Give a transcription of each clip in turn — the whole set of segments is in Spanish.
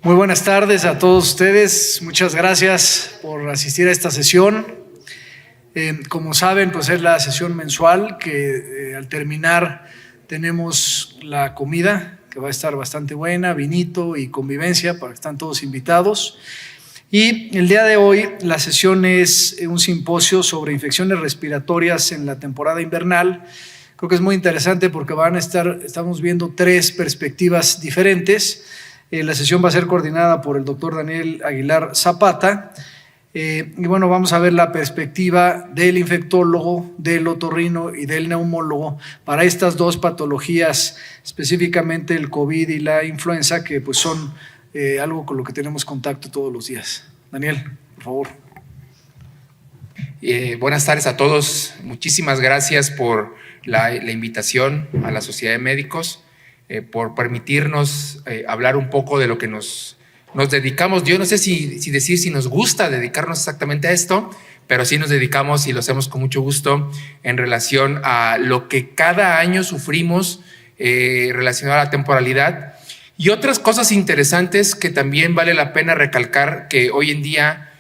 Muy buenas tardes a todos ustedes. Muchas gracias por asistir a esta sesión. Como saben, pues es la sesión mensual que al terminar tenemos la comida, que va a estar bastante buena, vinito y convivencia, para que estén todos invitados. Y el día de hoy la sesión es un simposio sobre infecciones respiratorias en la temporada invernal. Creo que es muy interesante porque estamos viendo tres perspectivas diferentes. La sesión va a ser coordinada por el doctor Daniel Aguilar Zapata. Y bueno, vamos a ver la perspectiva del infectólogo, del otorrino y del neumólogo para estas dos patologías, específicamente el COVID y la influenza, que pues son algo con lo que tenemos contacto todos los días. Daniel, por favor. Buenas tardes a todos. Muchísimas gracias por la invitación a la Sociedad de Médicos, por permitirnos hablar un poco de lo que nos dedicamos. Yo no sé si decir si nos gusta dedicarnos exactamente a esto, pero sí nos dedicamos y lo hacemos con mucho gusto en relación a lo que cada año sufrimos relacionado a la temporalidad y otras cosas interesantes que también vale la pena recalcar, que hoy en día,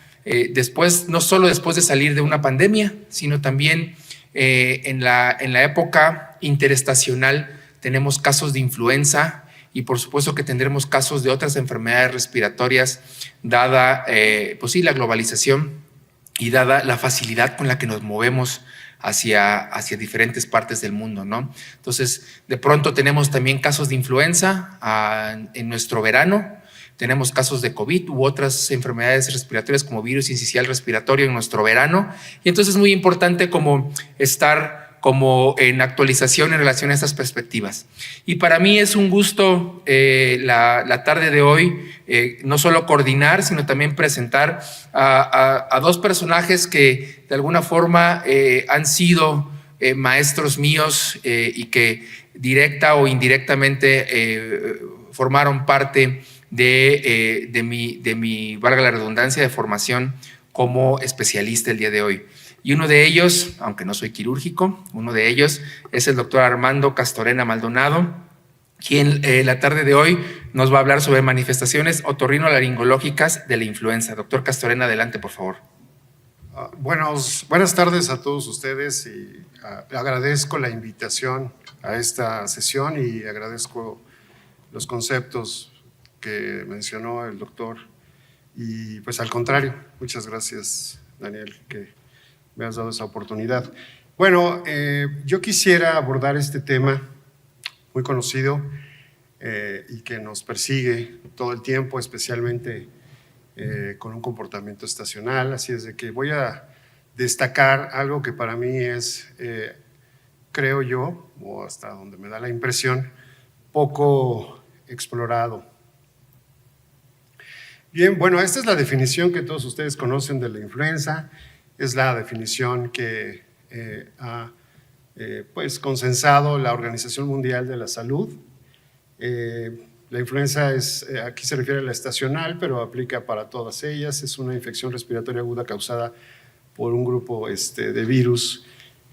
no solo después de salir de una pandemia, sino también en la época interestacional, tenemos casos de influenza y por supuesto que tendremos casos de otras enfermedades respiratorias, dada pues sí, la globalización y dada la facilidad con la que nos movemos hacia diferentes partes del mundo, ¿no? Entonces, de pronto tenemos también casos de influenza en nuestro verano, tenemos casos de COVID u otras enfermedades respiratorias como virus incisional respiratorio en nuestro verano, y entonces es muy importante como estar como en actualización en relación a estas perspectivas. Y para mí es un gusto la tarde de hoy no solo coordinar, sino también presentar a dos personajes que de alguna forma han sido maestros míos y que directa o indirectamente formaron parte de mi, valga la redundancia, de formación como especialista el día de hoy. Y uno de ellos, aunque no soy quirúrgico, uno de ellos es el doctor Armando Castorena Maldonado, quien la tarde de hoy nos va a hablar sobre manifestaciones otorrinolaringológicas de la influenza. Doctor Castorena, adelante, por favor. Buenas tardes a todos ustedes y agradezco la invitación a esta sesión y agradezco los conceptos que mencionó el doctor. Y pues al contrario, muchas gracias, Daniel, que me has dado esa oportunidad. Bueno, yo quisiera abordar este tema muy conocido y que nos persigue todo el tiempo, especialmente con un comportamiento estacional. Así es de que voy a destacar algo que para mí es, creo yo, o hasta donde me da la impresión, poco explorado. Bien, bueno, esta es la definición que todos ustedes conocen de la influenza. Es la definición que ha pues consensado la Organización Mundial de la Salud. La influenza aquí se refiere a la estacional, pero aplica para todas ellas. Es una infección respiratoria aguda causada por un grupo de virus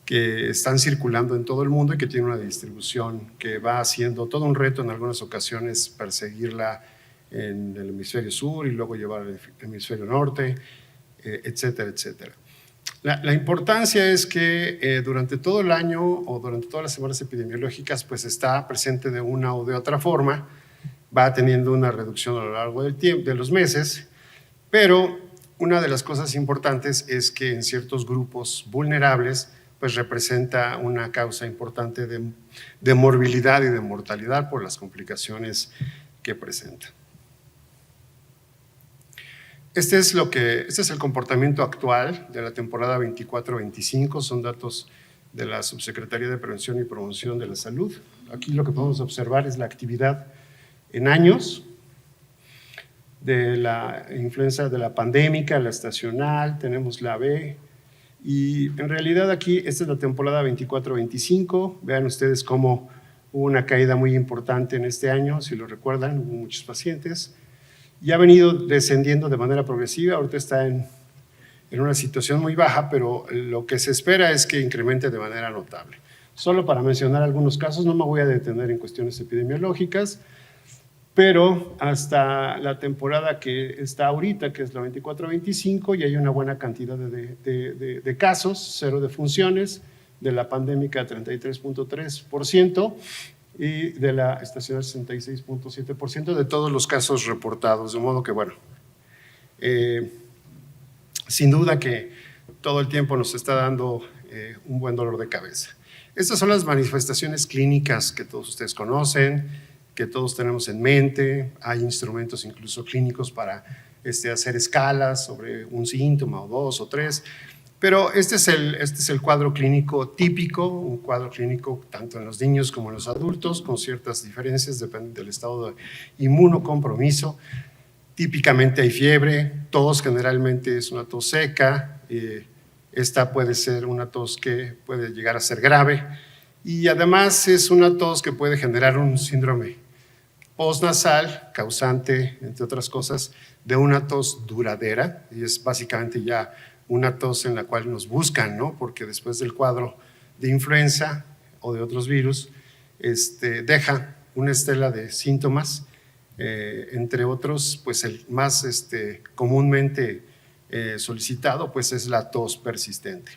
que están circulando en todo el mundo y que tiene una distribución que va haciendo todo un reto en algunas ocasiones perseguirla en el hemisferio sur y luego llevar al hemisferio norte, etcétera, etcétera. La importancia es que durante todo el año o durante todas las semanas epidemiológicas pues está presente de una o de otra forma, va teniendo una reducción a lo largo del tiempo, de los meses, pero una de las cosas importantes es que en ciertos grupos vulnerables pues representa una causa importante de morbilidad y de mortalidad por las complicaciones que presenta. Este es el comportamiento actual de la temporada 24-25, son datos de la Subsecretaría de Prevención y Promoción de la Salud. Aquí lo que podemos observar es la actividad en años de la influenza de la pandémica, la estacional, tenemos la B, y en realidad aquí esta es la temporada 24-25, vean ustedes cómo hubo una caída muy importante en este año, si lo recuerdan, hubo muchos pacientes, y ha venido descendiendo de manera progresiva, ahorita está en una situación muy baja, pero lo que se espera es que incremente de manera notable. Solo para mencionar algunos casos, no me voy a detener en cuestiones epidemiológicas, pero hasta la temporada que está ahorita, que es la 24-25, ya hay una buena cantidad de casos, 0 defunciones, de la pandémica 33.3% y de la estacional 66.7% de todos los casos reportados, de modo que bueno, sin duda que todo el tiempo nos está dando un buen dolor de cabeza. Estas son las manifestaciones clínicas que todos ustedes conocen, que todos tenemos en mente. Hay instrumentos incluso clínicos para hacer escalas sobre un síntoma o 2 o 3, pero este es el cuadro clínico típico, un cuadro clínico tanto en los niños como en los adultos, con ciertas diferencias, depende del estado de inmunocompromiso. Típicamente hay fiebre, tos generalmente es una tos seca, esta puede ser una tos que puede llegar a ser grave y además es una tos que puede generar un síndrome postnasal, causante, entre otras cosas, de una tos duradera, y es básicamente ya una tos en la cual nos buscan, ¿no? Porque después del cuadro de influenza o de otros virus, deja una estela de síntomas, entre otros, pues el más comúnmente solicitado pues es la tos persistente.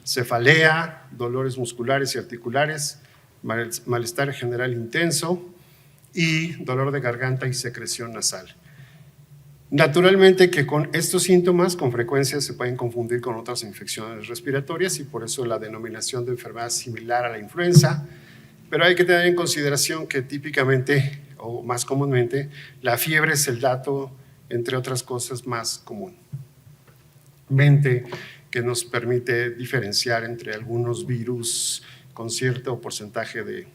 Cefalea, dolores musculares y articulares, malestar general intenso y dolor de garganta y secreción nasal. Naturalmente que con estos síntomas con frecuencia se pueden confundir con otras infecciones respiratorias y por eso la denominación de enfermedad similar a la influenza, pero hay que tener en consideración que típicamente o más comúnmente la fiebre es el dato, entre otras cosas, más común. Que nos permite diferenciar entre algunos virus con cierto porcentaje de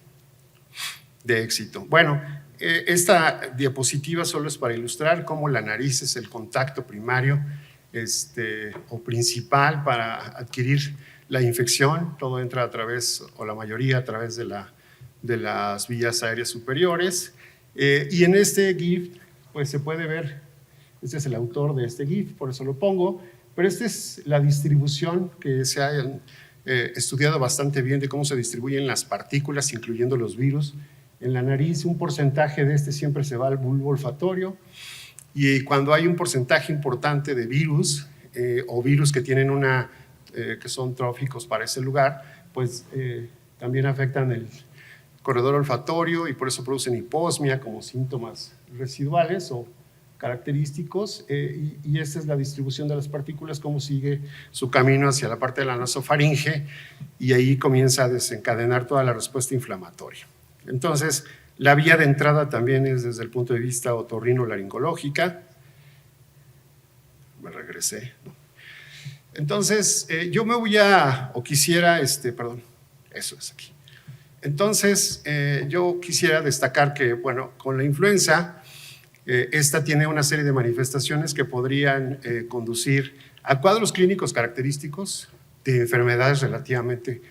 éxito. Bueno, esta diapositiva solo es para ilustrar cómo la nariz es el contacto primario o principal para adquirir la infección. Todo entra a través, o la mayoría a través de las vías aéreas superiores. Y en este GIF, pues se puede ver, este es el autor de este GIF, por eso lo pongo, pero esta es la distribución que se ha estudiado bastante bien de cómo se distribuyen las partículas, incluyendo los virus. En la nariz, un porcentaje de siempre se va al bulbo olfatorio, y cuando hay un porcentaje importante de virus o virus que tienen que son tróficos para ese lugar, pues también afectan el corredor olfatorio y por eso producen hiposmia como síntomas residuales o característicos, y esta es la distribución de las partículas, cómo sigue su camino hacia la parte de la nasofaringe y ahí comienza a desencadenar toda la respuesta inflamatoria. Entonces, la vía de entrada también es desde el punto de vista otorrinolaringológica. Me regresé. Entonces, yo me voy o quisiera, perdón, eso es aquí. Entonces, yo quisiera destacar que, bueno, con la influenza, esta tiene una serie de manifestaciones que podrían conducir a cuadros clínicos característicos de enfermedades relativamente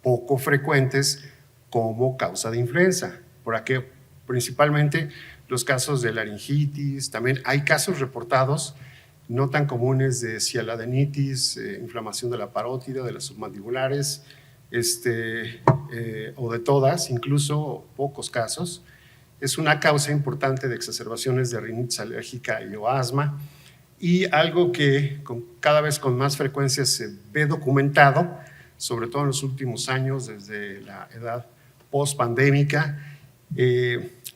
poco frecuentes como causa de influenza. Por aquí, principalmente los casos de laringitis, también hay casos reportados no tan comunes de cialadenitis, inflamación de la parótida, de las submandibulares, o de todas, incluso pocos casos. Es una causa importante de exacerbaciones de rinitis alérgica y o asma, y algo que cada vez con más frecuencia se ve documentado, sobre todo en los últimos años, desde la edad post-pandémica,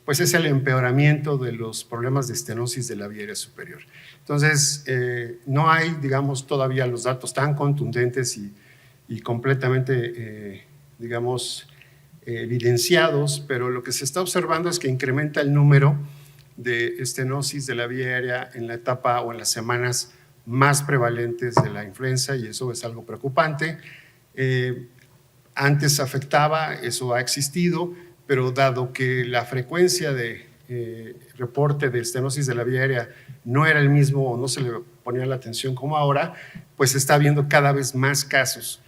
pues es el empeoramiento de los problemas de estenosis de la vía aérea superior. Entonces, no hay, digamos, todavía los datos tan contundentes y completamente, digamos, evidenciados, pero lo que se está observando es que incrementa el número de estenosis de la vía aérea en la etapa o en las semanas más prevalentes de la influenza, y eso es algo preocupante. Antes afectaba, eso ha existido, pero dado que la frecuencia de reporte de estenosis de la vía aérea no era el mismo o no se le ponía la atención como ahora, pues se está viendo cada vez más casos,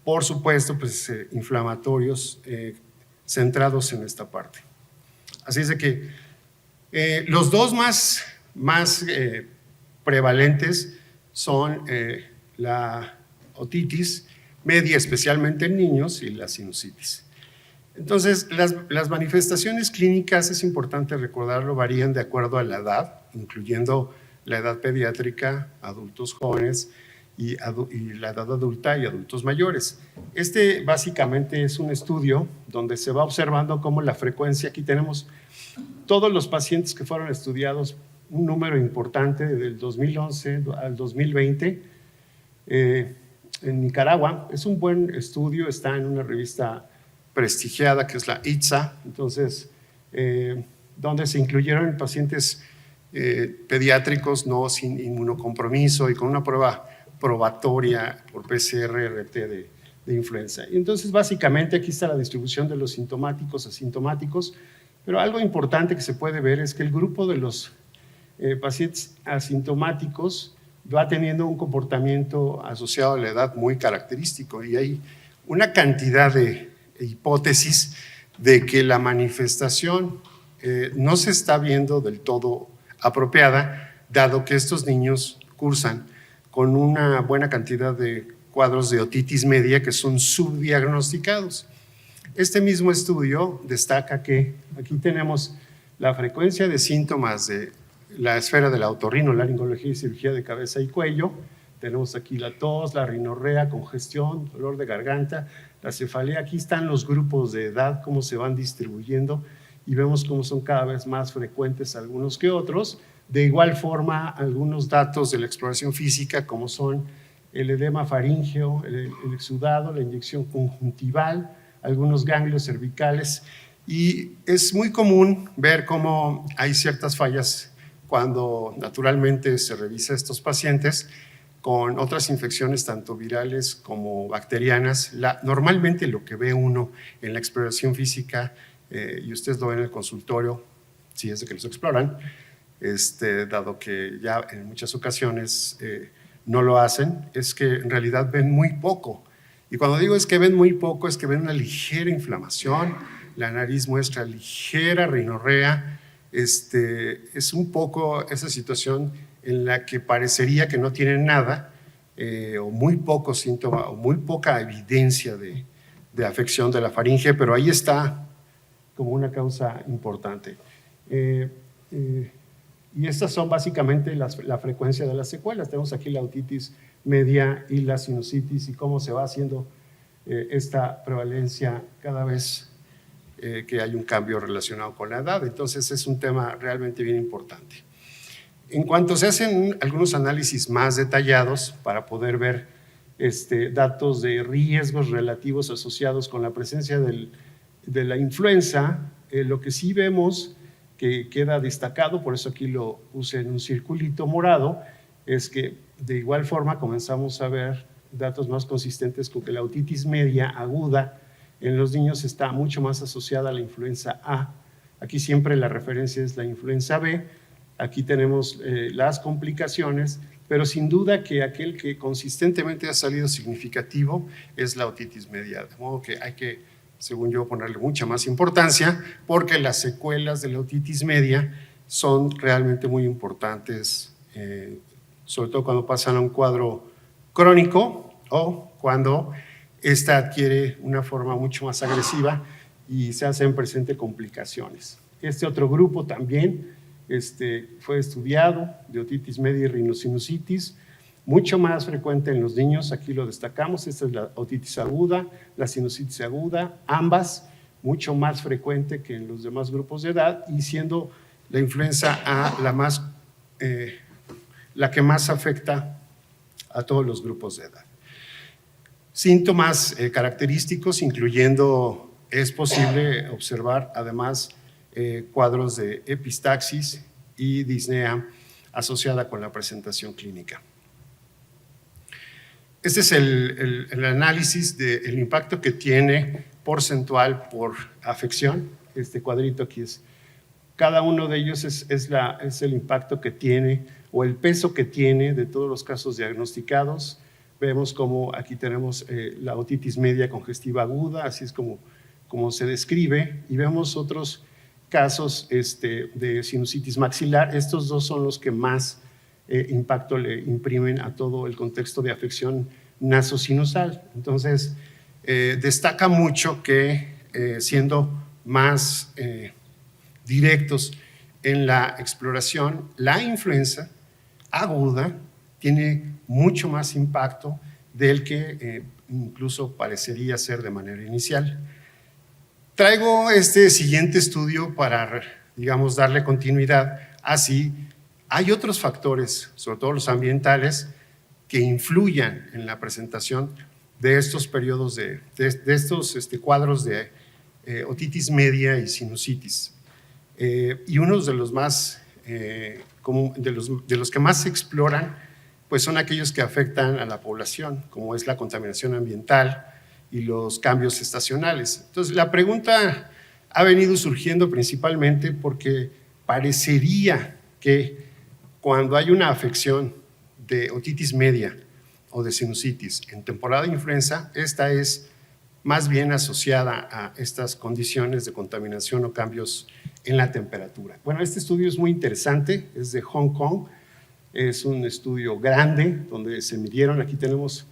por supuesto, pues inflamatorios centrados en esta parte. Así es de que los dos más prevalentes son la otitis media, especialmente en niños, y la sinusitis. Entonces, las manifestaciones clínicas, es importante recordarlo, varían de acuerdo a la edad, incluyendo la edad pediátrica, adultos jóvenes y la edad adulta y adultos mayores. Este básicamente es un estudio donde se va observando cómo la frecuencia, aquí tenemos todos los pacientes que fueron estudiados, un número importante del 2011 al 2020, en Nicaragua. Es un buen estudio, está en una revista prestigiada que es la ITSA, entonces, donde se incluyeron pacientes pediátricos no sin inmunocompromiso y con una prueba probatoria por PCR-RT de influenza. Y entonces, básicamente, aquí está la distribución de los sintomáticos, asintomáticos, pero algo importante que se puede ver es que el grupo de los pacientes asintomáticos va teniendo un comportamiento asociado a la edad muy característico y hay una cantidad de hipótesis de que la manifestación no se está viendo del todo apropiada, dado que estos niños cursan con una buena cantidad de cuadros de otitis media que son subdiagnosticados. Este mismo estudio destaca que aquí tenemos la frecuencia de síntomas de la esfera de la otorrinolaringología y cirugía de cabeza y cuello. Tenemos aquí la tos, la rinorrea, congestión, dolor de garganta, la cefalea. Aquí están los grupos de edad, cómo se van distribuyendo y vemos cómo son cada vez más frecuentes algunos que otros. De igual forma, algunos datos de la exploración física, como son el edema faríngeo, el exudado, la inyección conjuntival, algunos ganglios cervicales. Y es muy común ver cómo hay ciertas fallas cuando naturalmente se revisa a estos pacientes con otras infecciones tanto virales como bacterianas. Normalmente lo que ve uno en la exploración física, y ustedes lo ven en el consultorio, si es de que los exploran, dado que ya en muchas ocasiones no lo hacen, es que en realidad ven muy poco. Y cuando digo es que ven muy poco, es que ven una ligera inflamación, la nariz muestra ligera rinorrea. Es un poco esa situación en la que parecería que no tienen nada o muy poco síntoma o muy poca evidencia de afección de la faringe, pero ahí está como una causa importante. Y estas son básicamente la frecuencia de las secuelas. Tenemos aquí la otitis media y la sinusitis y cómo se va haciendo esta prevalencia cada vez que hay un cambio relacionado con la edad. Entonces es un tema realmente bien importante. En cuanto se hacen algunos análisis más detallados para poder ver datos de riesgos relativos asociados con la presencia de la influenza, lo que sí vemos que queda destacado, por eso aquí lo puse en un circulito morado, es que de igual forma comenzamos a ver datos más consistentes con que la otitis media aguda en los niños está mucho más asociada a la influenza A. Aquí siempre la referencia es la influenza B. Aquí tenemos las complicaciones, pero sin duda que aquel que consistentemente ha salido significativo es la otitis media. De modo que hay que, según yo, ponerle mucha más importancia porque las secuelas de la otitis media son realmente muy importantes, sobre todo cuando pasan a un cuadro crónico o cuando esta adquiere una forma mucho más agresiva y se hacen presente complicaciones. Este otro grupo también fue estudiado de otitis media y rinosinusitis, mucho más frecuente en los niños, aquí lo destacamos, esta es la otitis aguda, la sinusitis aguda, ambas mucho más frecuente que en los demás grupos de edad y siendo la influenza A la que más afecta a todos los grupos de edad. Síntomas característicos, incluyendo, es posible observar además cuadros de epistaxis y disnea asociada con la presentación clínica. Este es el análisis del impacto que tiene porcentual por afección. Este cuadrito aquí es, cada uno de ellos es el impacto que tiene o el peso que tiene de todos los casos diagnosticados. Vemos como aquí tenemos la otitis media congestiva aguda, así es como se describe, y vemos otros casos de sinusitis maxilar. Estos dos son los que más impacto le imprimen a todo el contexto de afección nasosinusal. Entonces, destaca mucho que siendo más directos en la exploración, la influenza aguda tiene mucho más impacto del que incluso parecería ser de manera inicial. Traigo este siguiente estudio para, digamos, darle continuidad. Así, hay otros factores, sobre todo los ambientales, que influyan en la presentación de estos periodos de estos cuadros de otitis media y sinusitis. Y unos de los más de los que más se exploran, pues son aquellos que afectan a la población, como es la contaminación ambiental y los cambios estacionales. Entonces, la pregunta ha venido surgiendo principalmente porque parecería que cuando hay una afección de otitis media o de sinusitis en temporada de influenza, esta es más bien asociada a estas condiciones de contaminación o cambios en la temperatura. Bueno, este estudio es muy interesante, es de Hong Kong, es un estudio grande donde se midieron, aquí tenemos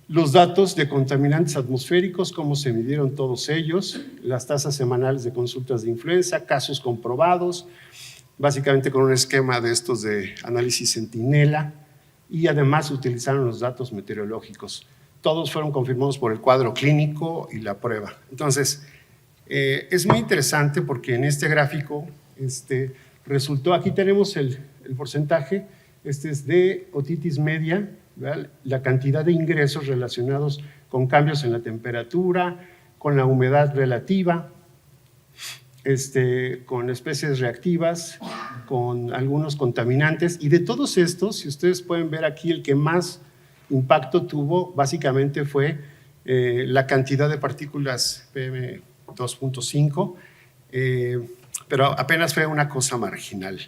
los datos de contaminantes atmosféricos, cómo se midieron todos ellos, las tasas semanales de consultas de influenza, casos comprobados, básicamente con un esquema de estos de análisis centinela, y además utilizaron los datos meteorológicos. Todos fueron confirmados por el cuadro clínico y la prueba. Entonces, es muy interesante porque en este gráfico resultó, aquí tenemos el porcentaje, este es de otitis media, ¿verdad? La cantidad de ingresos relacionados con cambios en la temperatura, con la humedad relativa, con especies reactivas, con algunos contaminantes, y de todos estos, si ustedes pueden ver aquí, el que más impacto tuvo básicamente fue la cantidad de partículas PM2.5, pero apenas fue una cosa marginal.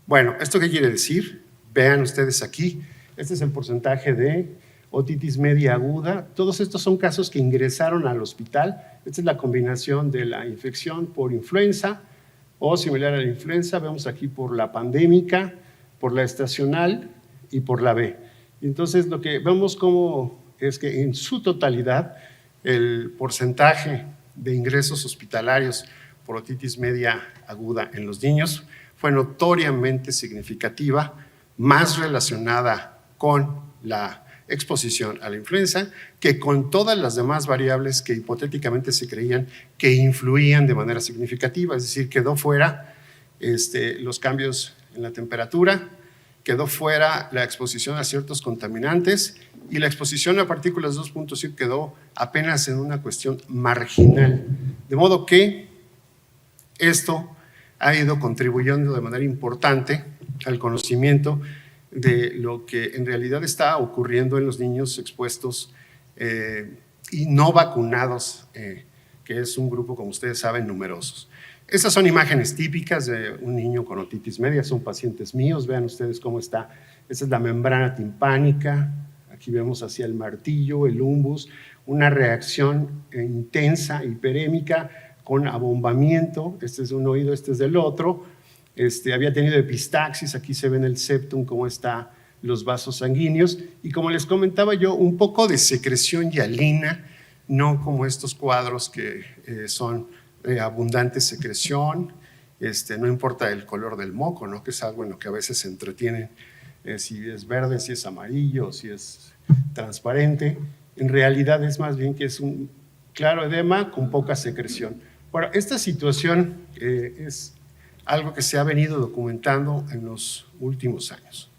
Bueno, ¿esto qué quiere decir? Vean ustedes aquí, este es el porcentaje de otitis media aguda. Todos estos son casos que ingresaron al hospital. Esta es la combinación de la infección por influenza o similar a la influenza. Vemos aquí por la pandémica, por la estacional y por la B. Entonces, lo que vemos como es que en su totalidad el porcentaje de ingresos hospitalarios por otitis media aguda en los niños fue notoriamente significativa, más relacionada con la exposición a la influenza que con todas las demás variables que hipotéticamente se creían que influían de manera significativa, es decir, quedó fuera los cambios en la temperatura, quedó fuera la exposición a ciertos contaminantes y la exposición a partículas 2.5 quedó apenas en una cuestión marginal. De modo que esto ha ido contribuyendo de manera importante al conocimiento de lo que en realidad está ocurriendo en los niños expuestos y no vacunados, que es un grupo, como ustedes saben, numerosos. Estas son imágenes típicas de un niño con otitis media, son pacientes míos, vean ustedes cómo está. Esta es la membrana timpánica, aquí vemos hacia el martillo, el umbus, una reacción intensa, hiperémica, con abombamiento, este es de un oído, este es del otro. Había tenido epistaxis, aquí se ve en el septum cómo están los vasos sanguíneos, y como les comentaba yo, un poco de secreción hialina, no como estos cuadros que son abundante secreción, no importa el color del moco, ¿no? Que es algo en lo que a veces se entretienen, si es verde, si es amarillo, si es transparente. En realidad es más bien que es un claro edema con poca secreción. Bueno, esta situación es algo que se ha venido documentando en los últimos años.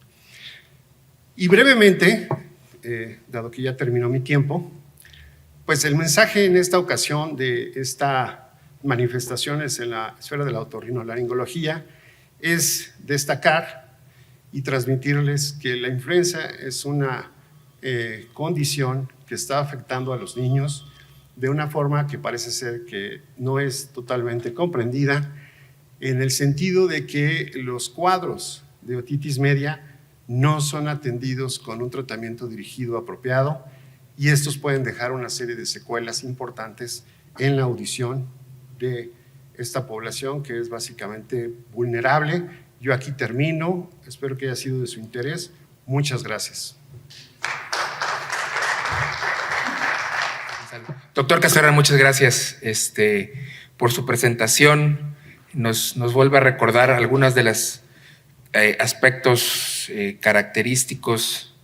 Y brevemente, dado que ya terminó mi tiempo, pues el mensaje en esta ocasión de estas manifestaciones en la esfera de la otorrinolaringología es destacar y transmitirles que la influenza es una condición que está afectando a los niños de una forma que parece ser que no es totalmente comprendida, en el sentido de que los cuadros de otitis media no son atendidos con un tratamiento dirigido apropiado y estos pueden dejar una serie de secuelas importantes en la audición de esta población que es básicamente vulnerable. Yo aquí termino, espero que haya sido de su interés. Muchas gracias. Doctor Castorena, muchas gracias por su presentación. Nos vuelve a recordar algunas de los aspectos característicos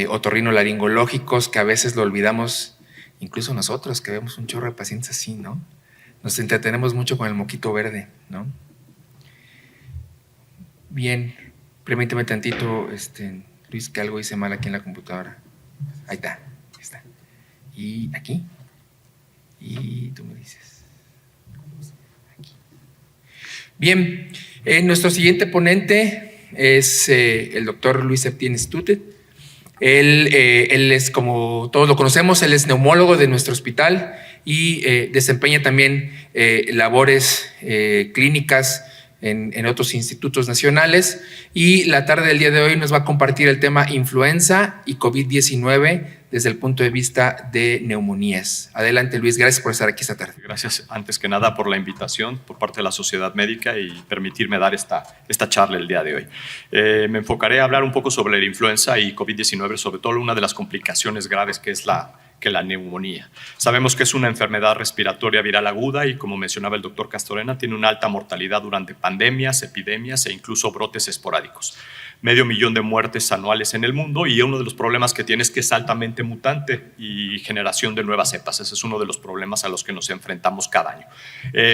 otorrinolaringológicos que a veces lo olvidamos, incluso nosotros que vemos un chorro de pacientes así, ¿no? Nos entretenemos mucho con el moquito verde, ¿no? Bien, permíteme tantito, Luis, que algo hice mal aquí en la computadora. Ahí está, ahí está. Y aquí. Y tú me dices. Aquí. Bien, nuestro siguiente ponente es el doctor Luis Septién Stutet. Él es, como todos lo conocemos, él es neumólogo de nuestro hospital y desempeña también labores clínicas en otros institutos nacionales, y la tarde del día de hoy nos va a compartir el tema influenza y COVID-19 desde el punto de vista de neumonías. Adelante, Luis, gracias por estar aquí esta tarde. Gracias, antes que nada, por la invitación por parte de la Sociedad Médica y permitirme dar esta charla el día de hoy. Me enfocaré a hablar un poco sobre la influenza y COVID-19, sobre todo una de las complicaciones graves que es la neumonía. Sabemos que es una enfermedad respiratoria viral aguda y, como mencionaba el doctor Castorena, tiene una alta mortalidad durante pandemias, epidemias e incluso brotes esporádicos. 500,000 de muertes anuales en el mundo, y uno de los problemas que tiene es que es altamente mutante y generación de nuevas cepas. Ese es uno de los problemas a los que nos enfrentamos cada año.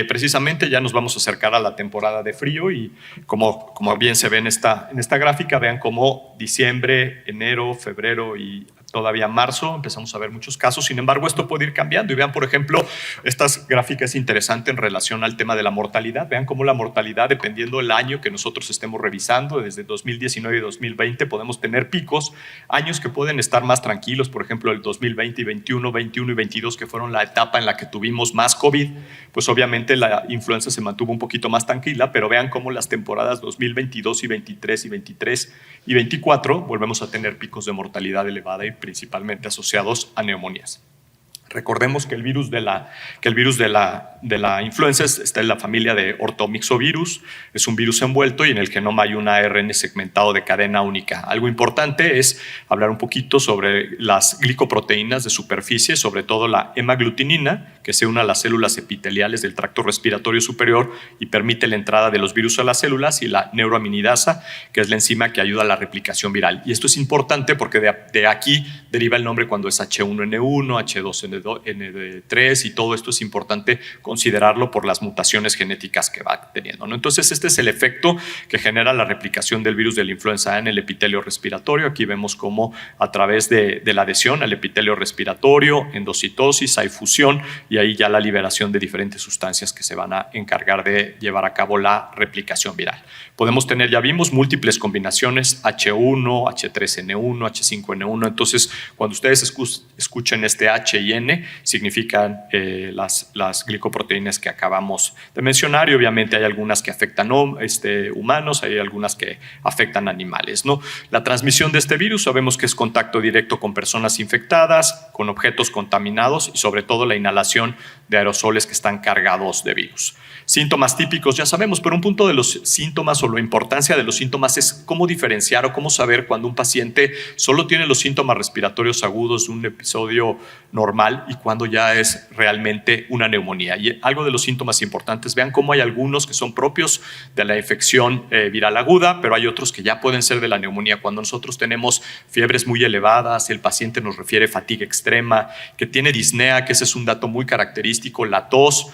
Precisamente ya nos vamos a acercar a la temporada de frío y como bien se ve en esta gráfica, vean cómo diciembre, enero, febrero y todavía marzo empezamos a ver muchos casos. Sin embargo, esto puede ir cambiando, y vean, por ejemplo, esta gráfica es interesante en relación al tema de la mortalidad. Vean cómo la mortalidad, dependiendo del año que nosotros estemos revisando, desde 2019 y 2020 podemos tener picos, años que pueden estar más tranquilos, por ejemplo, el 2020 y 21 y 22, que fueron la etapa en la que tuvimos más COVID, pues obviamente la influenza se mantuvo un poquito más tranquila, pero vean cómo las temporadas 2022 y 23 y 24 volvemos a tener picos de mortalidad elevada y principalmente asociados a neumonías. Recordemos que el virus de la influenza está en la familia de ortomyxovirus, es un virus envuelto y en el genoma hay un ARN segmentado de cadena única. Algo importante es hablar un poquito sobre las glicoproteínas de superficie, sobre todo la hemaglutinina, que se une a las células epiteliales del tracto respiratorio superior y permite la entrada de los virus a las células, y la neuroaminidasa, que es la enzima que ayuda a la replicación viral. Y esto es importante porque de aquí deriva el nombre cuando es H1N1, H2N3, y todo esto es importante considerarlo por las mutaciones genéticas que va teniendo, ¿no? Entonces, este es el efecto que genera la replicación del virus de la influenza en el epitelio respiratorio. Aquí vemos cómo a través de la adhesión al epitelio respiratorio, endocitosis, hay fusión, y ahí ya la liberación de diferentes sustancias que se van a encargar de llevar a cabo la replicación viral. Podemos tener, ya vimos, múltiples combinaciones, H1, H3N1, H5N1. Entonces, cuando ustedes escuchen este H y N, significan las glicoproteínas que acabamos de mencionar, y obviamente hay algunas que afectan humanos, hay algunas que afectan animales, ¿no? La transmisión de este virus sabemos que es contacto directo con personas infectadas, con objetos contaminados y sobre todo la inhalación de aerosoles que están cargados de virus. Síntomas típicos ya sabemos, pero un punto de los síntomas o la importancia de los síntomas es cómo diferenciar o cómo saber cuando un paciente solo tiene los síntomas respiratorios agudos de un episodio normal y cuando ya es realmente una neumonía. Y algo de los síntomas importantes, vean cómo hay algunos que son propios de la infección viral aguda, pero hay otros que ya pueden ser de la neumonía. Cuando nosotros tenemos fiebres muy elevadas, el paciente nos refiere fatiga extrema, que tiene disnea, que ese es un dato muy característico, la tos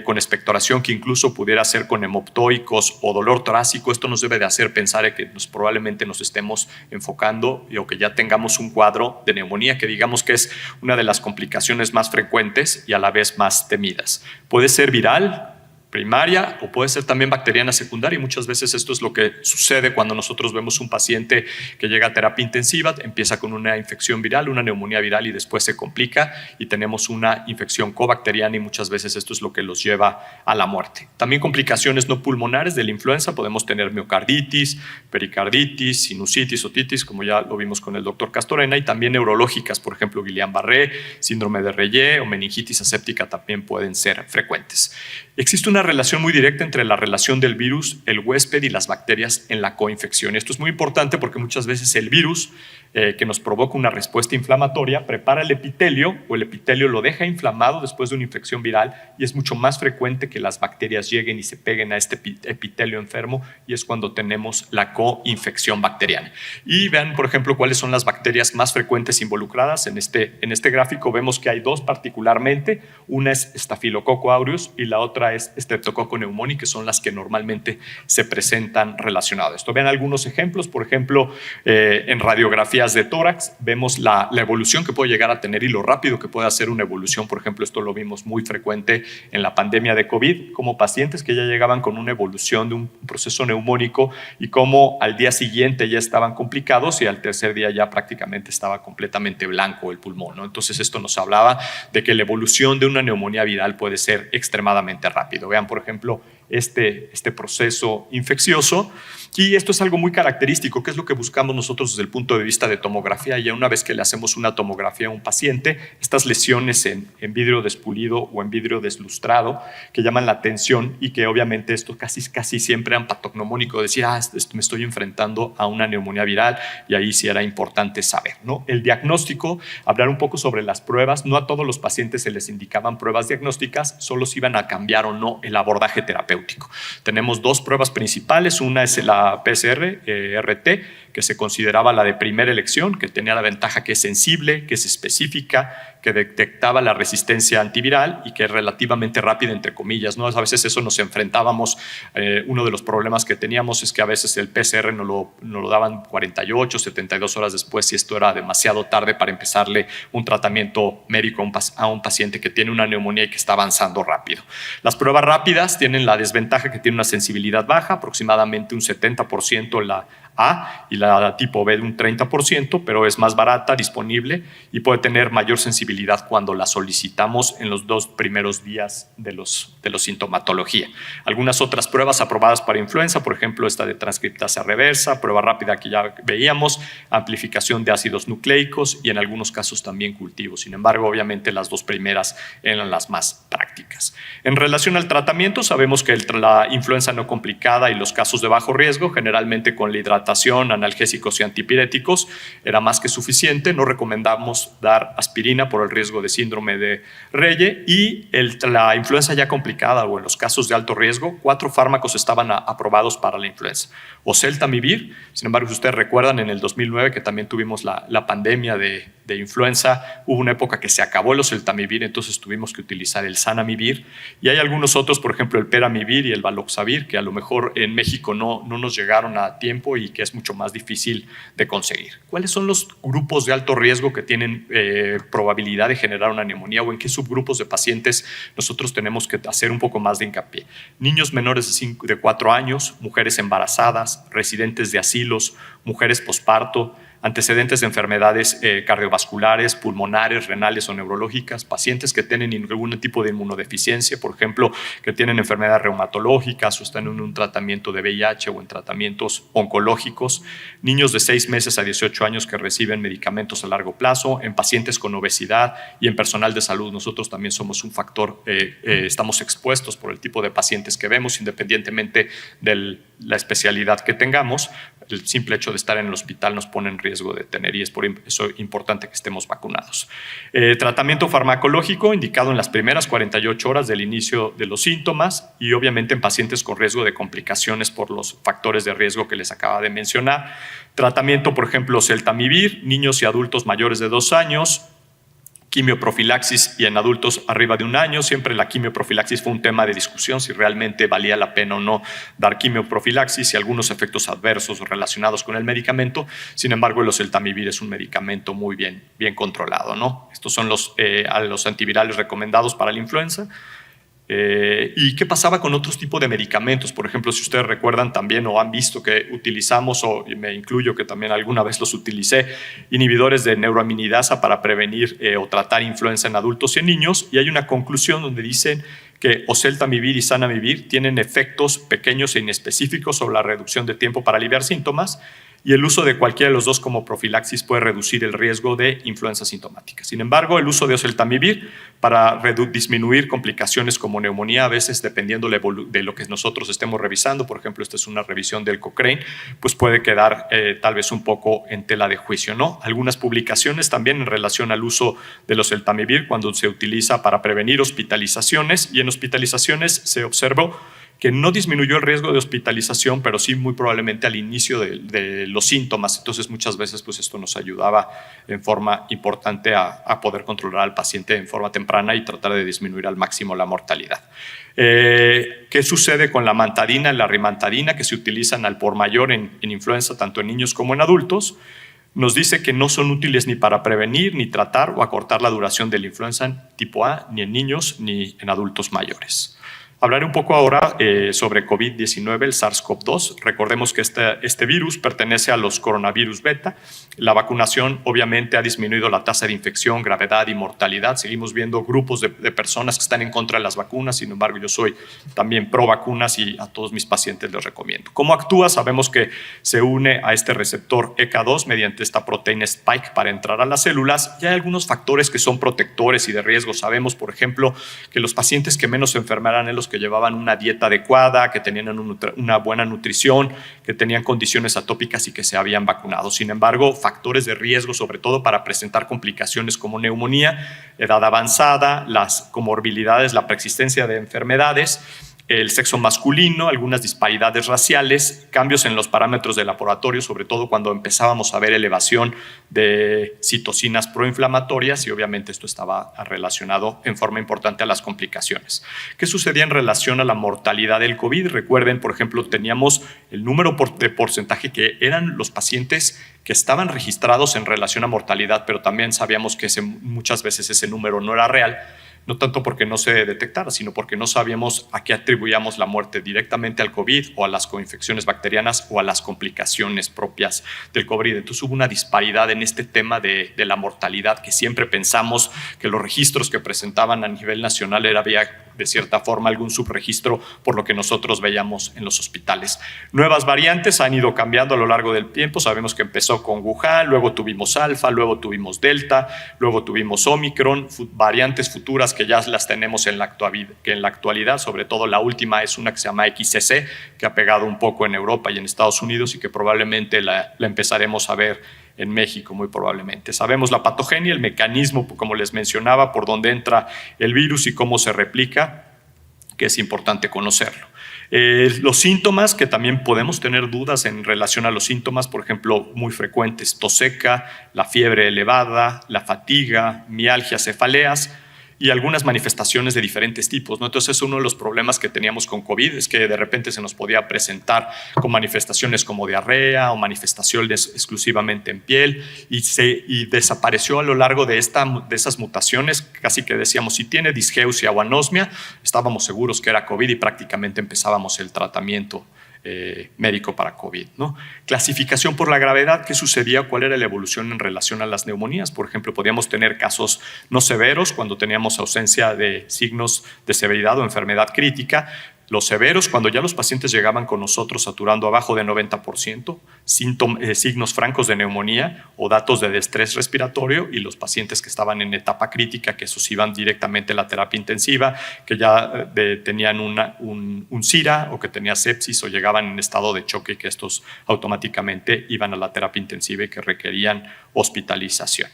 con expectoración, que incluso pudiera ser con hemoptoicos o dolor torácico. Esto nos debe de hacer pensar que probablemente nos estemos enfocando o que ya tengamos un cuadro de neumonía, que digamos que es una de las complicaciones más frecuentes y a la vez más temidas. Puede ser viral, primaria, o puede ser también bacteriana secundaria, y muchas veces esto es lo que sucede cuando nosotros vemos un paciente que llega a terapia intensiva, empieza con una infección viral, una neumonía viral, y después se complica y tenemos una infección cobacteriana, y muchas veces esto es lo que los lleva a la muerte. También complicaciones no pulmonares de la influenza, podemos tener miocarditis, pericarditis, sinusitis, otitis, como ya lo vimos con el doctor Castorena, y también neurológicas, por ejemplo, Guillain-Barré, síndrome de Reye o meningitis aséptica también pueden ser frecuentes. Existe una relación muy directa entre la relación del virus, el huésped y las bacterias en la coinfección. Esto es muy importante porque muchas veces el virus que nos provoca una respuesta inflamatoria prepara el epitelio o el epitelio lo deja inflamado después de una infección viral y es mucho más frecuente que las bacterias lleguen y se peguen a este epitelio enfermo y es cuando tenemos la coinfección bacteriana. Y vean, por ejemplo, cuáles son las bacterias más frecuentes involucradas. En este gráfico vemos que hay dos particularmente. Una es Staphylococcus aureus y la otra es Streptococcus pneumoniae, que son las que normalmente se presentan relacionadas. Esto vean algunos ejemplos. Por ejemplo, en radiografía de tórax, vemos la evolución que puede llegar a tener y lo rápido que puede hacer una evolución. Por ejemplo, esto lo vimos muy frecuente en la pandemia de COVID, como pacientes que ya llegaban con una evolución de un proceso neumónico y como al día siguiente ya estaban complicados y al tercer día ya prácticamente estaba completamente blanco el pulmón, ¿no? Entonces esto nos hablaba de que la evolución de una neumonía viral puede ser extremadamente rápido. Vean, por ejemplo, este proceso infeccioso. Y esto es algo muy característico, que es lo que buscamos nosotros desde el punto de vista de tomografía. Ya una vez que le hacemos una tomografía a un paciente, estas lesiones en vidrio despulido o en vidrio deslustrado que llaman la atención y que obviamente esto casi siempre eran patognomónico, decir, me estoy enfrentando a una neumonía viral y ahí sí era importante saber, ¿no? El diagnóstico, hablar un poco sobre las pruebas. No a todos los pacientes se les indicaban pruebas diagnósticas, solo si iban a cambiar o no el abordaje terapéutico. Tenemos dos pruebas principales, una es la PCR, RT, que se consideraba la de primera elección, que tenía la ventaja que es sensible, que es específica, que detectaba la resistencia antiviral y que es relativamente rápida, entre comillas, ¿no? A veces eso nos enfrentábamos, uno de los problemas que teníamos es que a veces el PCR nos lo daban 48, 72 horas después y esto era demasiado tarde para empezarle un tratamiento médico a un paciente que tiene una neumonía y que está avanzando rápido. Las pruebas rápidas tienen la desventaja que tiene una sensibilidad baja, aproximadamente un 70% la A y la tipo B de un 30%, pero es más barata, disponible y puede tener mayor sensibilidad cuando la solicitamos en los 2 primeros días de los sintomatología. Algunas otras pruebas aprobadas para influenza, por ejemplo, esta de transcriptasa reversa, prueba rápida que ya veíamos, amplificación de ácidos nucleicos y en algunos casos también cultivos. Sin embargo, obviamente las 2 primeras eran las más prácticas. En relación al tratamiento, sabemos que la influenza no complicada y los casos de bajo riesgo, generalmente con la hidratación, analgésicos y antipiréticos, era más que suficiente. No recomendamos dar aspirina por el riesgo de síndrome de Reye y la influenza ya complicada o en los casos de alto riesgo, 4 fármacos estaban aprobados para la influenza. Oseltamivir, sin embargo, si ustedes recuerdan, en el 2009 que también tuvimos la pandemia de influenza, hubo una época que se acabó el oseltamivir, entonces tuvimos que utilizar el zanamivir y hay algunos otros, por ejemplo, el peramivir y el valoxavir, que a lo mejor en México no nos llegaron a tiempo y que es mucho más difícil de conseguir. ¿Cuáles son los grupos de alto riesgo que tienen probabilidad de generar una neumonía o en qué subgrupos de pacientes nosotros tenemos que hacer un poco más de hincapié? Niños menores de 4 años, mujeres embarazadas, residentes de asilos, mujeres posparto, antecedentes de enfermedades cardiovasculares, pulmonares, renales o neurológicas, pacientes que tienen algún tipo de inmunodeficiencia, por ejemplo, que tienen enfermedades reumatológicas o están en un tratamiento de VIH o en tratamientos oncológicos, niños de 6 meses a 18 años que reciben medicamentos a largo plazo, en pacientes con obesidad y en personal de salud. Nosotros también somos un factor, estamos expuestos por el tipo de pacientes que vemos, independientemente de la especialidad que tengamos. El simple hecho de estar en el hospital nos pone en riesgo de tener y es por eso importante que estemos vacunados. Tratamiento farmacológico indicado en las primeras 48 horas del inicio de los síntomas y obviamente en pacientes con riesgo de complicaciones por los factores de riesgo que les acaba de mencionar. Tratamiento, por ejemplo, oseltamivir, niños y adultos mayores de 2 años, quimioprofilaxis y en adultos arriba de 1 año. Siempre la quimioprofilaxis fue un tema de discusión, si realmente valía la pena o no dar quimioprofilaxis y algunos efectos adversos relacionados con el medicamento. Sin embargo, el oseltamivir es un medicamento muy bien controlado, ¿no? Estos son los antivirales recomendados para la influenza. ¿Y qué pasaba con otros tipos de medicamentos? Por ejemplo, si ustedes recuerdan también o han visto que utilizamos, o me incluyo que también alguna vez los utilicé, inhibidores de neuroaminidasa para prevenir o tratar influenza en adultos y en niños, y hay una conclusión donde dicen que oseltamivir y zanamivir tienen efectos pequeños e inespecíficos sobre la reducción de tiempo para aliviar síntomas, y el uso de cualquiera de los dos como profilaxis puede reducir el riesgo de influenza sintomática. Sin embargo, el uso de oseltamivir para disminuir complicaciones como neumonía, a veces dependiendo de lo que nosotros estemos revisando, por ejemplo, esta es una revisión del Cochrane, pues puede quedar tal vez un poco en tela de juicio, ¿no? Algunas publicaciones también en relación al uso del oseltamivir cuando se utiliza para prevenir hospitalizaciones, y en hospitalizaciones se observó que no disminuyó el riesgo de hospitalización, pero sí muy probablemente al inicio de los síntomas. Entonces muchas veces pues esto nos ayudaba en forma importante a poder controlar al paciente en forma temprana y tratar de disminuir al máximo la mortalidad. ¿Qué sucede con la mantadina y la rimantadina que se utilizan al por mayor en influenza tanto en niños como en adultos? Nos dice que no son útiles ni para prevenir, ni tratar o acortar la duración de la influenza tipo A, ni en niños ni en adultos mayores. Hablaré un poco ahora sobre COVID-19, el SARS-CoV-2. Recordemos que este virus pertenece a los coronavirus beta. La vacunación obviamente ha disminuido la tasa de infección, gravedad y mortalidad. Seguimos viendo grupos de personas que están en contra de las vacunas. Sin embargo, yo soy también pro vacunas y a todos mis pacientes les recomiendo. ¿Cómo actúa? Sabemos que se une a este receptor ECA2 mediante esta proteína Spike para entrar a las células. Y hay algunos factores que son protectores y de riesgo. Sabemos, por ejemplo, que los pacientes que menos se enfermarán en los que llevaban una dieta adecuada, que tenían una buena nutrición, que tenían condiciones atópicas y que se habían vacunado. Sin embargo, factores de riesgo, sobre todo para presentar complicaciones como neumonía, edad avanzada, las comorbilidades, la preexistencia de enfermedades, el sexo masculino, algunas disparidades raciales, cambios en los parámetros de laboratorio, sobre todo cuando empezábamos a ver elevación de citocinas proinflamatorias, y obviamente esto estaba relacionado en forma importante a las complicaciones. ¿Qué sucedía en relación a la mortalidad del COVID? Recuerden, por ejemplo, teníamos el número de porcentaje que eran los pacientes que estaban registrados en relación a mortalidad, pero también sabíamos que muchas veces ese número no era real, no tanto porque no se detectara, sino porque no sabíamos a qué atribuíamos la muerte, directamente al COVID o a las coinfecciones bacterianas o a las complicaciones propias del COVID. Entonces hubo una disparidad en este tema de la mortalidad, que siempre pensamos que los registros que presentaban a nivel nacional había de cierta forma algún subregistro por lo que nosotros veíamos en los hospitales. Nuevas variantes han ido cambiando a lo largo del tiempo. Sabemos que empezó con Wuhan, luego tuvimos Alfa, luego tuvimos Delta, luego tuvimos Omicron, variantes futuras que ya las tenemos en la actualidad, sobre todo la última es una que se llama XCC, que ha pegado un poco en Europa y en Estados Unidos y que probablemente la empezaremos a ver en México muy probablemente. Sabemos la patogenia, el mecanismo, como les mencionaba, por dónde entra el virus y cómo se replica, que es importante conocerlo. Los síntomas, que también podemos tener dudas en relación a los síntomas, por ejemplo, muy frecuentes, tos seca, la fiebre elevada, la fatiga, mialgias, cefaleas, y algunas manifestaciones de diferentes tipos, ¿no? Entonces, uno de los problemas que teníamos con COVID es que de repente se nos podía presentar con manifestaciones como diarrea o manifestaciones exclusivamente en piel, y desapareció a lo largo de esas mutaciones. Casi que decíamos, si tiene disgeusia o anosmia, estábamos seguros que era COVID y prácticamente empezábamos el tratamiento médico para COVID, ¿no? Clasificación por la gravedad, ¿qué sucedía? ¿Cuál era la evolución en relación a las neumonías? Por ejemplo, podíamos tener casos no severos cuando teníamos ausencia de signos de severidad o enfermedad crítica. Los severos, cuando ya los pacientes llegaban con nosotros saturando abajo de 90%, signos francos de neumonía o datos de estrés respiratorio, y los pacientes que estaban en etapa crítica, que esos iban directamente a la terapia intensiva, que ya tenían un SIRA o que tenía sepsis o llegaban en estado de choque, y que estos automáticamente iban a la terapia intensiva y que requerían hospitalización.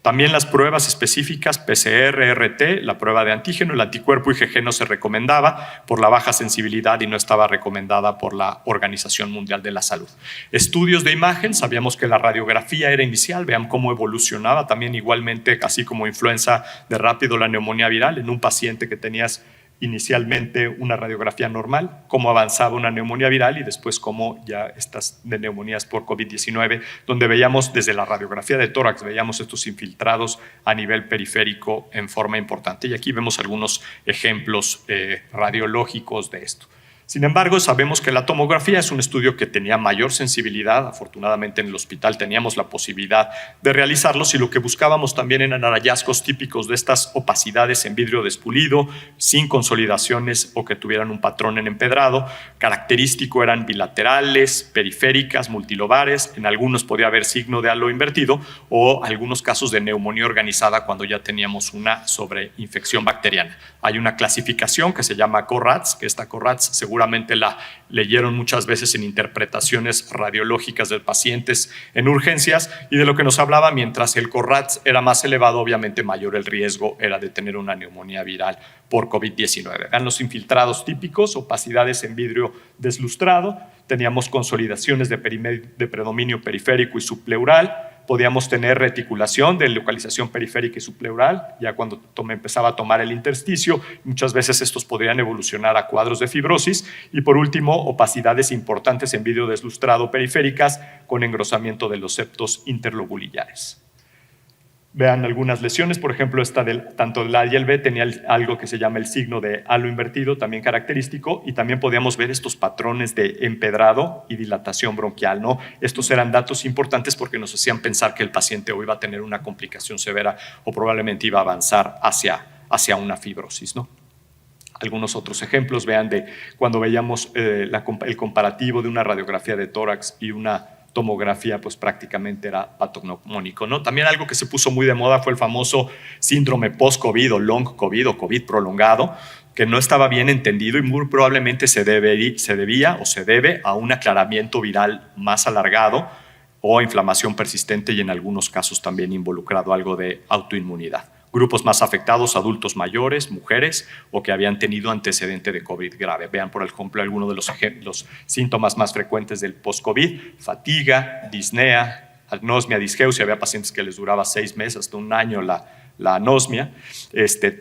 También las pruebas específicas, PCR, RT, la prueba de antígeno, el anticuerpo IgG no se recomendaba por la baja sensibilidad y no estaba recomendada por la Organización Mundial de la Salud. Estudios de imagen, sabíamos que la radiografía era inicial, vean cómo evolucionaba también igualmente, así como influenza de rápido, la neumonía viral en un paciente que tenías inicialmente una radiografía normal, cómo avanzaba una neumonía viral y después cómo ya estas de neumonías por COVID-19, donde veíamos desde la radiografía de tórax, veíamos estos infiltrados a nivel periférico en forma importante. Y aquí vemos algunos ejemplos radiológicos de esto. Sin embargo, sabemos que la tomografía es un estudio que tenía mayor sensibilidad. Afortunadamente, en el hospital teníamos la posibilidad de realizarlos y lo que buscábamos también eran hallazgos típicos de estas opacidades en vidrio despulido, sin consolidaciones o que tuvieran un patrón en empedrado. Característico eran bilaterales, periféricas, multilobares. En algunos podía haber signo de halo invertido o algunos casos de neumonía organizada cuando ya teníamos una sobreinfección bacteriana. Hay una clasificación que se llama CORATS, que esta CORATS seguramente la leyeron muchas veces en interpretaciones radiológicas de pacientes en urgencias, y de lo que nos hablaba, mientras el CORATS era más elevado, obviamente mayor el riesgo era de tener una neumonía viral por COVID-19. Vean los infiltrados típicos, opacidades en vidrio deslustrado, teníamos consolidaciones de predominio periférico y subpleural, podíamos tener reticulación de localización periférica y subpleural, ya cuando empezaba a tomar el intersticio, muchas veces estos podrían evolucionar a cuadros de fibrosis, y por último, opacidades importantes en vidrio deslustrado periféricas con engrosamiento de los septos interlobulillares. Vean algunas lesiones, por ejemplo, esta tanto el A y el B tenía algo que se llama el signo de halo invertido, también característico, y también podíamos ver estos patrones de empedrado y dilatación bronquial, ¿no? Estos eran datos importantes porque nos hacían pensar que el paciente o iba a tener una complicación severa o probablemente iba a avanzar hacia una fibrosis, ¿no? Algunos otros ejemplos, vean de cuando veíamos el comparativo de una radiografía de tórax y una tomografía, pues prácticamente era patognomónico, ¿no? También algo que se puso muy de moda fue el famoso síndrome post-COVID o long COVID o COVID prolongado, que no estaba bien entendido y muy probablemente se debía o se debe a un aclaramiento viral más alargado o inflamación persistente, y en algunos casos también involucrado algo de autoinmunidad. Grupos más afectados, adultos mayores, mujeres o que habían tenido antecedente de COVID grave. Vean, por ejemplo, algunos de los síntomas más frecuentes del post-COVID: fatiga, disnea, anosmia, disgeusia. Había pacientes que les duraba 6 meses hasta un año la anosmia,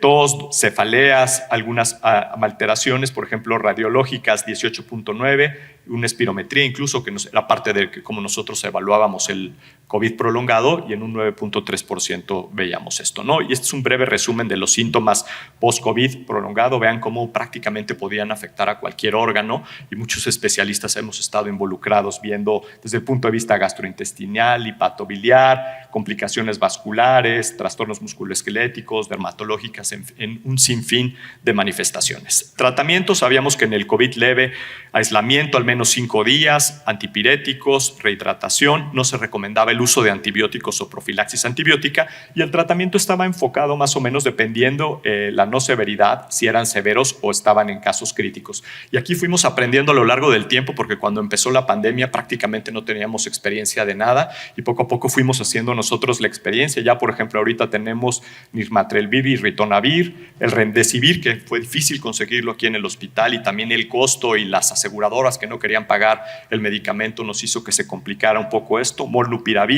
tos, cefaleas, algunas alteraciones, por ejemplo, radiológicas 18.9, una espirometría incluso, que era parte de cómo nosotros evaluábamos el COVID prolongado, y en un 9.3% veíamos esto, ¿no? Y este es un breve resumen de los síntomas post-COVID prolongado. Vean cómo prácticamente podían afectar a cualquier órgano, y muchos especialistas hemos estado involucrados viendo desde el punto de vista gastrointestinal, hepatobiliar, complicaciones vasculares, trastornos musculoesqueléticos, dermatológicas, en un sinfín de manifestaciones. Tratamientos: sabíamos que en el COVID leve, aislamiento al menos 5 días, antipiréticos, rehidratación, no se recomendaba el uso de antibióticos o profilaxis antibiótica, y el tratamiento estaba enfocado más o menos dependiendo la no severidad, si eran severos o estaban en casos críticos. Y aquí fuimos aprendiendo a lo largo del tiempo, porque cuando empezó la pandemia prácticamente no teníamos experiencia de nada, y poco a poco fuimos haciendo nosotros la experiencia. Ya, por ejemplo, ahorita tenemos nirmatrelvir y ritonavir, el remdesivir, que fue difícil conseguirlo aquí en el hospital, y también el costo y las aseguradoras que no querían pagar el medicamento nos hizo que se complicara un poco esto. Molnupiravir,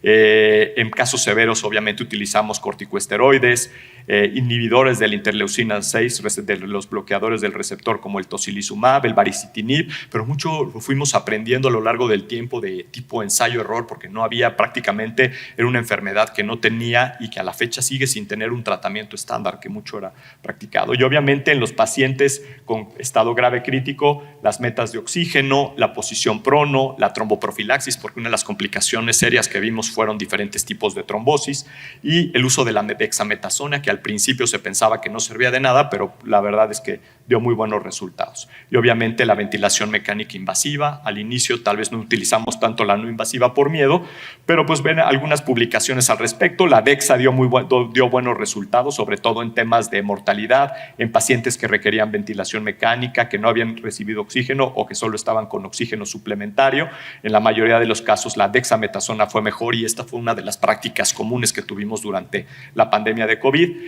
en casos severos obviamente utilizamos corticosteroides, inhibidores de la interleucina 6, de los bloqueadores del receptor como el tocilizumab, el baricitinib, pero mucho fuimos aprendiendo a lo largo del tiempo de tipo ensayo-error, porque no había prácticamente, era una enfermedad que no tenía y que a la fecha sigue sin tener un tratamiento estándar que mucho era practicado. Y obviamente en los pacientes con estado grave crítico, las metas de oxígeno, la posición prono, la tromboprofilaxis, porque una de las complicaciones serias que vimos fueron diferentes tipos de trombosis, y el uso de la dexametasona, que al principio se pensaba que no servía de nada, pero la verdad es que dio muy buenos resultados. Y obviamente la ventilación mecánica invasiva, al inicio tal vez no utilizamos tanto la no invasiva por miedo, pero pues ven algunas publicaciones al respecto. La Dexa dio buenos resultados, sobre todo en temas de mortalidad, en pacientes que requerían ventilación mecánica, que no habían recibido oxígeno o que solo estaban con oxígeno suplementario. En la mayoría de los casos la dexametasona fue mejor, y esta fue una de las prácticas comunes que tuvimos durante la pandemia de COVID.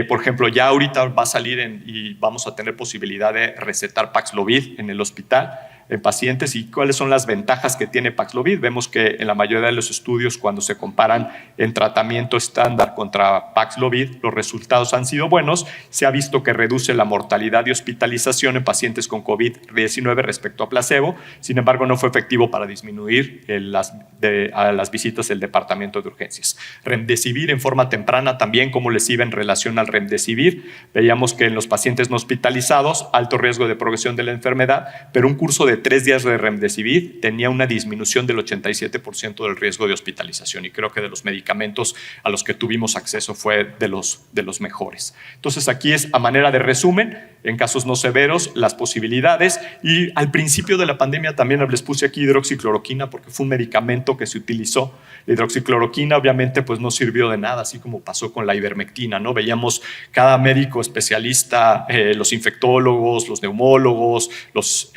Por ejemplo, ya ahorita va a salir y vamos a tener posibilidad de recetar Paxlovid en el hospital. en pacientes y cuáles son las ventajas que tiene Paxlovid. Vemos que en la mayoría de los estudios, cuando se comparan en tratamiento estándar contra Paxlovid, los resultados han sido buenos. Se ha visto que reduce la mortalidad y hospitalización en pacientes con COVID-19 respecto a placebo. Sin embargo, no fue efectivo para disminuir a las visitas del departamento de urgencias. Remdesivir en forma temprana también, cómo les iba en relación al remdesivir. Veíamos que en los pacientes no hospitalizados, alto riesgo de progresión de la enfermedad, pero un curso de 3 días de remdesivir tenía una disminución del 87% del riesgo de hospitalización, y creo que de los medicamentos a los que tuvimos acceso fue de los mejores. Entonces aquí es a manera de resumen, en casos no severos, las posibilidades, y al principio de la pandemia también les puse aquí hidroxicloroquina porque fue un medicamento que se utilizó. La hidroxicloroquina obviamente pues no sirvió de nada, así como pasó con la ivermectina, ¿no? Veíamos cada médico especialista, los infectólogos, los neumólogos, los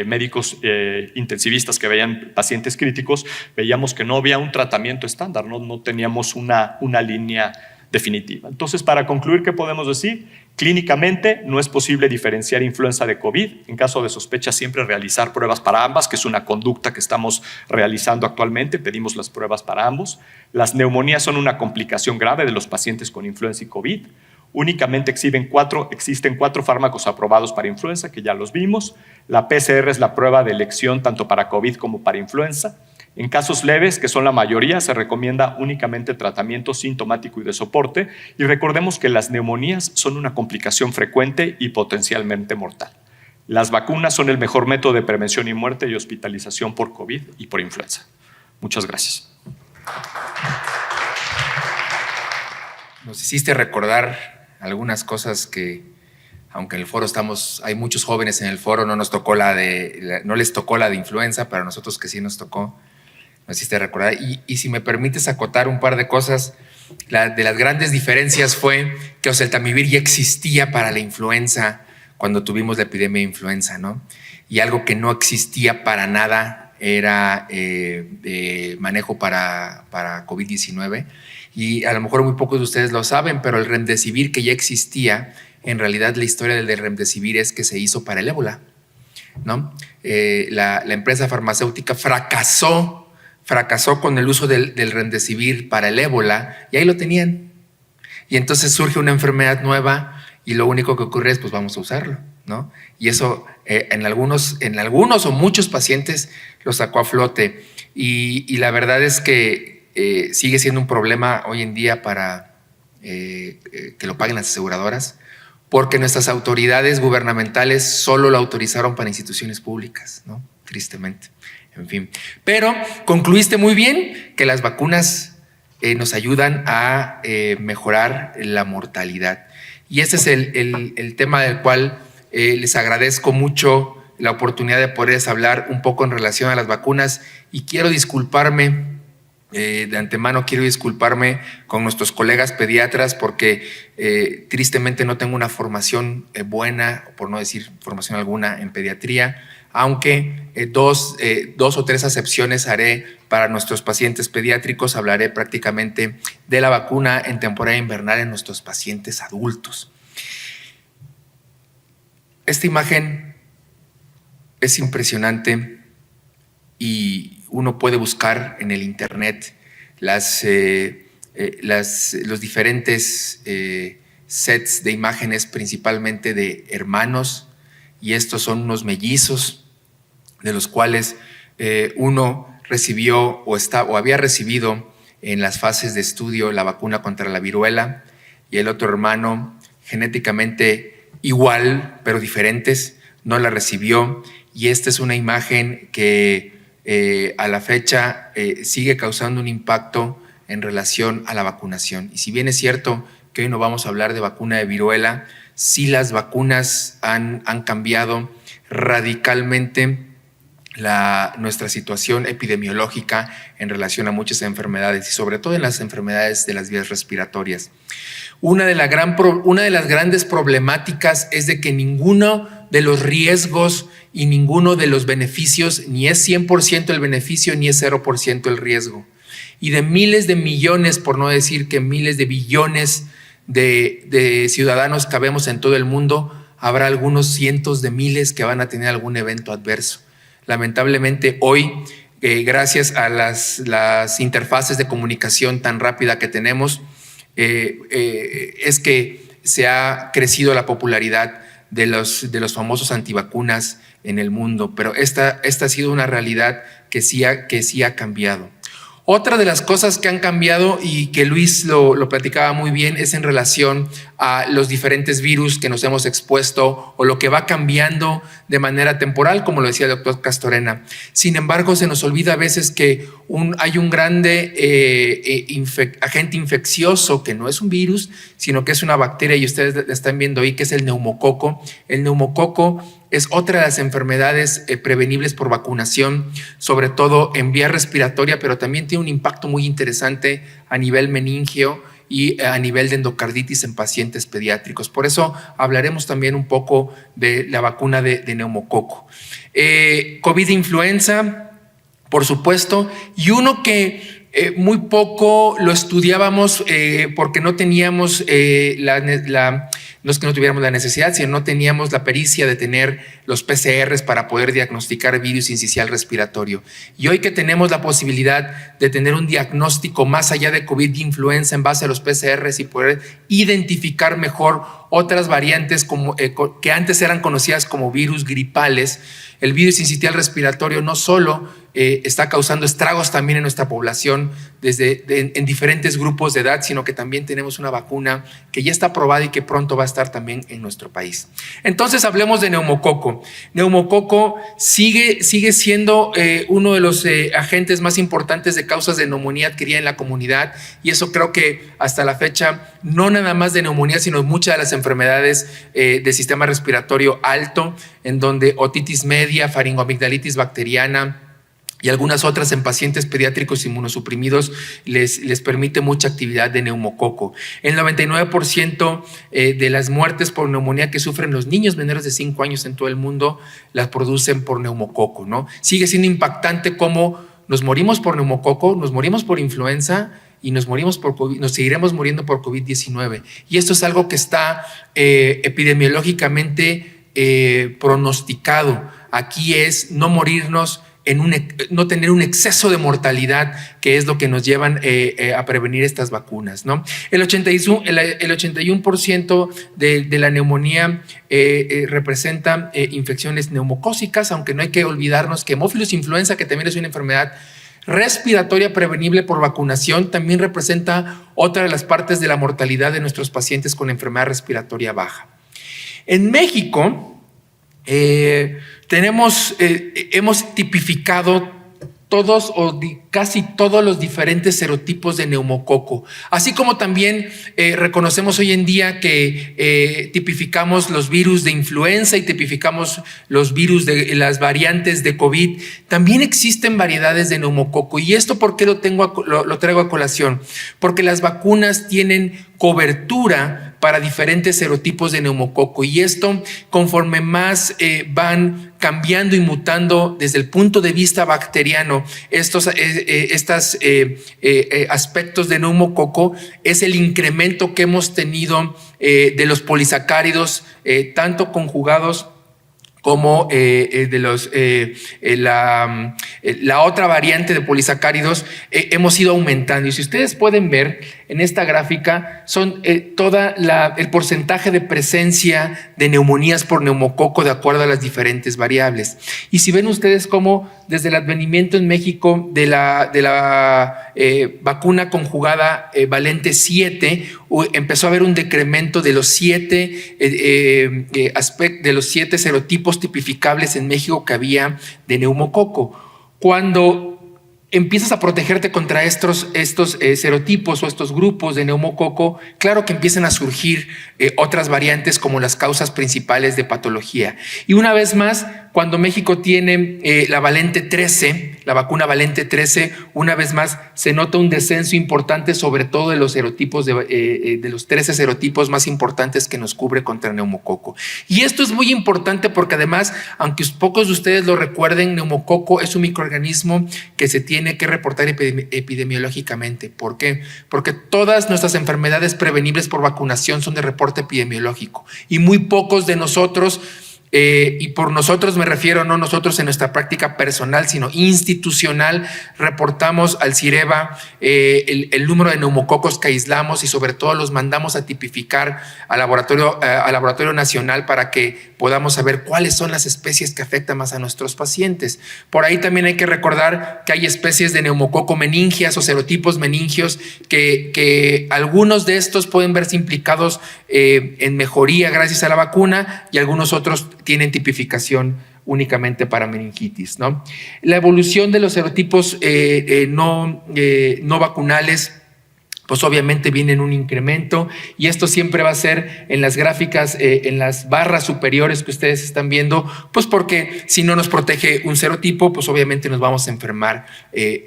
médicos intensivistas que veían pacientes críticos, veíamos que no había un tratamiento estándar, no teníamos una línea definitiva. Entonces, para concluir, ¿qué podemos decir? Clínicamente no es posible diferenciar influenza de COVID. En caso de sospecha, siempre realizar pruebas para ambas, que es una conducta que estamos realizando actualmente. Pedimos las pruebas para ambos. Las neumonías son una complicación grave de los pacientes con influenza y COVID. Únicamente existen 4 fármacos aprobados para influenza, que ya los vimos. La PCR es la prueba de elección tanto para COVID como para influenza. En casos leves, que son la mayoría, se recomienda únicamente tratamiento sintomático y de soporte. Y recordemos que las neumonías son una complicación frecuente y potencialmente mortal. Las vacunas son el mejor método de prevención y muerte y hospitalización por COVID y por influenza. Muchas gracias. Nos hiciste recordar algunas cosas que, aunque en el foro hay muchos jóvenes en el foro, no les tocó la de influenza, pero a nosotros que sí nos tocó, nos hiciste recordar. Y si me permites acotar un par de cosas, de las grandes diferencias fue que oseltamivir ya existía para la influenza cuando tuvimos la epidemia de influenza, ¿no? Y algo que no existía para nada era manejo para COVID-19. Y a lo mejor muy pocos de ustedes lo saben, pero el remdesivir que ya existía, en realidad la historia del remdesivir es que se hizo para el ébola, ¿no? La empresa farmacéutica fracasó con el uso del remdesivir para el ébola, y ahí lo tenían. Y entonces surge una enfermedad nueva y lo único que ocurre es pues vamos a usarlo, ¿no? Y eso en algunos o muchos pacientes lo sacó a flote. Y la verdad es que sigue siendo un problema hoy en día para que lo paguen las aseguradoras, porque nuestras autoridades gubernamentales solo lo autorizaron para instituciones públicas, ¿no? Tristemente. En fin. Pero concluiste muy bien que las vacunas nos ayudan a mejorar la mortalidad. Y este es el tema del cual les agradezco mucho la oportunidad de poderles hablar un poco en relación a las vacunas, y quiero disculparme. De antemano quiero disculparme con nuestros colegas pediatras porque tristemente no tengo una formación buena, por no decir formación alguna en pediatría, aunque dos o tres acepciones haré para nuestros pacientes pediátricos. Hablaré prácticamente de la vacuna en temporada invernal en nuestros pacientes adultos. Esta imagen es impresionante y uno puede buscar en el internet los diferentes sets de imágenes, principalmente de hermanos, y estos son unos mellizos de los cuales uno recibió o había recibido en las fases de estudio la vacuna contra la viruela, y el otro hermano, genéticamente igual pero diferentes, no la recibió. Y esta es una imagen que a la fecha sigue causando un impacto en relación a la vacunación. Y si bien es cierto que hoy no vamos a hablar de vacuna de viruela, sí las vacunas han cambiado radicalmente nuestra situación epidemiológica en relación a muchas enfermedades, y sobre todo en las enfermedades de las vías respiratorias. Una de las grandes problemáticas es de que ninguno de los riesgos y ninguno de los beneficios, ni es 100% el beneficio ni es 0% el riesgo. Y de miles de millones, por no decir que miles de billones de ciudadanos que habemos en todo el mundo, habrá algunos cientos de miles que van a tener algún evento adverso. Lamentablemente hoy, gracias a las interfaces de comunicación tan rápida que tenemos, es que se ha crecido la popularidad de los famosos antivacunas en el mundo, pero esta ha sido una realidad que sí ha cambiado. Otra de las cosas que han cambiado y que Luis lo platicaba muy bien es en relación a los diferentes virus que nos hemos expuesto o lo que va cambiando de manera temporal, como lo decía el doctor Castorena. Sin embargo, se nos olvida a veces que hay un grande agente infeccioso que no es un virus, sino que es una bacteria, y ustedes la están viendo ahí, que es el neumococo. El neumococo es otra de las enfermedades prevenibles por vacunación, sobre todo en vía respiratoria, pero también tiene un impacto muy interesante a nivel meningio y a nivel de endocarditis en pacientes pediátricos. Por eso hablaremos también un poco de la vacuna de neumococo. COVID-influenza, por supuesto, y uno que muy poco lo estudiábamos porque no teníamos no es que no tuviéramos la necesidad, sino no teníamos la pericia de tener los PCRs para poder diagnosticar virus sincicial respiratorio. Y hoy que tenemos la posibilidad de tener un diagnóstico más allá de COVID y influenza en base a los PCRs y poder identificar mejor otras variantes que antes eran conocidas como virus gripales, el virus sincicial respiratorio no solo está causando estragos también en nuestra población en diferentes grupos de edad, sino que también tenemos una vacuna que ya está aprobada y que pronto va a estar también en nuestro país. Entonces hablemos de neumococo. Neumococo sigue siendo uno de los agentes más importantes de causas de neumonía adquirida en la comunidad, y eso creo que hasta la fecha no nada más de neumonía, sino muchas de las enfermedades del sistema respiratorio alto, en donde otitis media, faringoamigdalitis bacteriana y algunas otras en pacientes pediátricos inmunosuprimidos les permite mucha actividad de neumococo. El 99% de las muertes por neumonía que sufren los niños menores de 5 años en todo el mundo las producen por neumococo, ¿no? Sigue siendo impactante cómo nos morimos por neumococo, nos morimos por influenza y nos morimos por COVID, nos seguiremos muriendo por COVID-19. Y esto es algo que está epidemiológicamente pronosticado. Aquí es no morirnos, no tener un exceso de mortalidad, que es lo que nos llevan a prevenir estas vacunas, ¿no? El 81% de la neumonía representa infecciones neumocócicas, aunque no hay que olvidarnos que Haemophilus influenza, que también es una enfermedad respiratoria prevenible por vacunación, también representa otra de las partes de la mortalidad de nuestros pacientes con enfermedad respiratoria baja. En México hemos tipificado todos o casi todos los diferentes serotipos de neumococo, así como también reconocemos hoy en día que tipificamos los virus de influenza y tipificamos los virus de las variantes de COVID. También existen variedades de neumococo, y esto ¿por qué lo traigo a colación? Porque las vacunas tienen cobertura para diferentes serotipos de neumococo, y esto conforme más van cambiando y mutando desde el punto de vista bacteriano estos aspectos de neumococo, es el incremento que hemos tenido de los polisacáridos, tanto conjugados como la otra variante de polisacáridos, hemos ido aumentando. Y si ustedes pueden ver en esta gráfica, son el porcentaje de presencia de neumonías por neumococo de acuerdo a las diferentes variables. Y si ven ustedes cómo desde el advenimiento en México de la vacuna conjugada valente 7, empezó a haber un decremento de los 7 serotipos tipificables en México que había de neumococo. Cuando empiezas a protegerte contra estos serotipos o estos grupos de neumococo, claro que empiezan a surgir otras variantes como las causas principales de patología. Y una vez más, cuando México tiene la valente 13, la vacuna valente 13, una vez más se nota un descenso importante, sobre todo de los serotipos de los 13 serotipos más importantes que nos cubre contra el neumococo. Y esto es muy importante porque además, aunque pocos de ustedes lo recuerden, neumococo es un microorganismo que se tiene tiene que reportar epidemiológicamente. ¿Por qué? Porque todas nuestras enfermedades prevenibles por vacunación son de reporte epidemiológico y muy pocos de nosotros, y por nosotros me refiero no nosotros en nuestra práctica personal, sino institucional, reportamos al CIREVA el número de neumococos que aislamos y sobre todo los mandamos a tipificar al laboratorio nacional para que podamos saber cuáles son las especies que afectan más a nuestros pacientes. Por ahí también hay que recordar que hay especies de neumococo meningias o serotipos meningios que algunos de estos pueden verse implicados en mejoría gracias a la vacuna y algunos otros tienen tipificación únicamente para meningitis, ¿no? La evolución de los serotipos no vacunales, pues obviamente viene en un incremento y esto siempre va a ser en las gráficas, en las barras superiores que ustedes están viendo, pues porque si no nos protege un serotipo, pues obviamente nos vamos a enfermar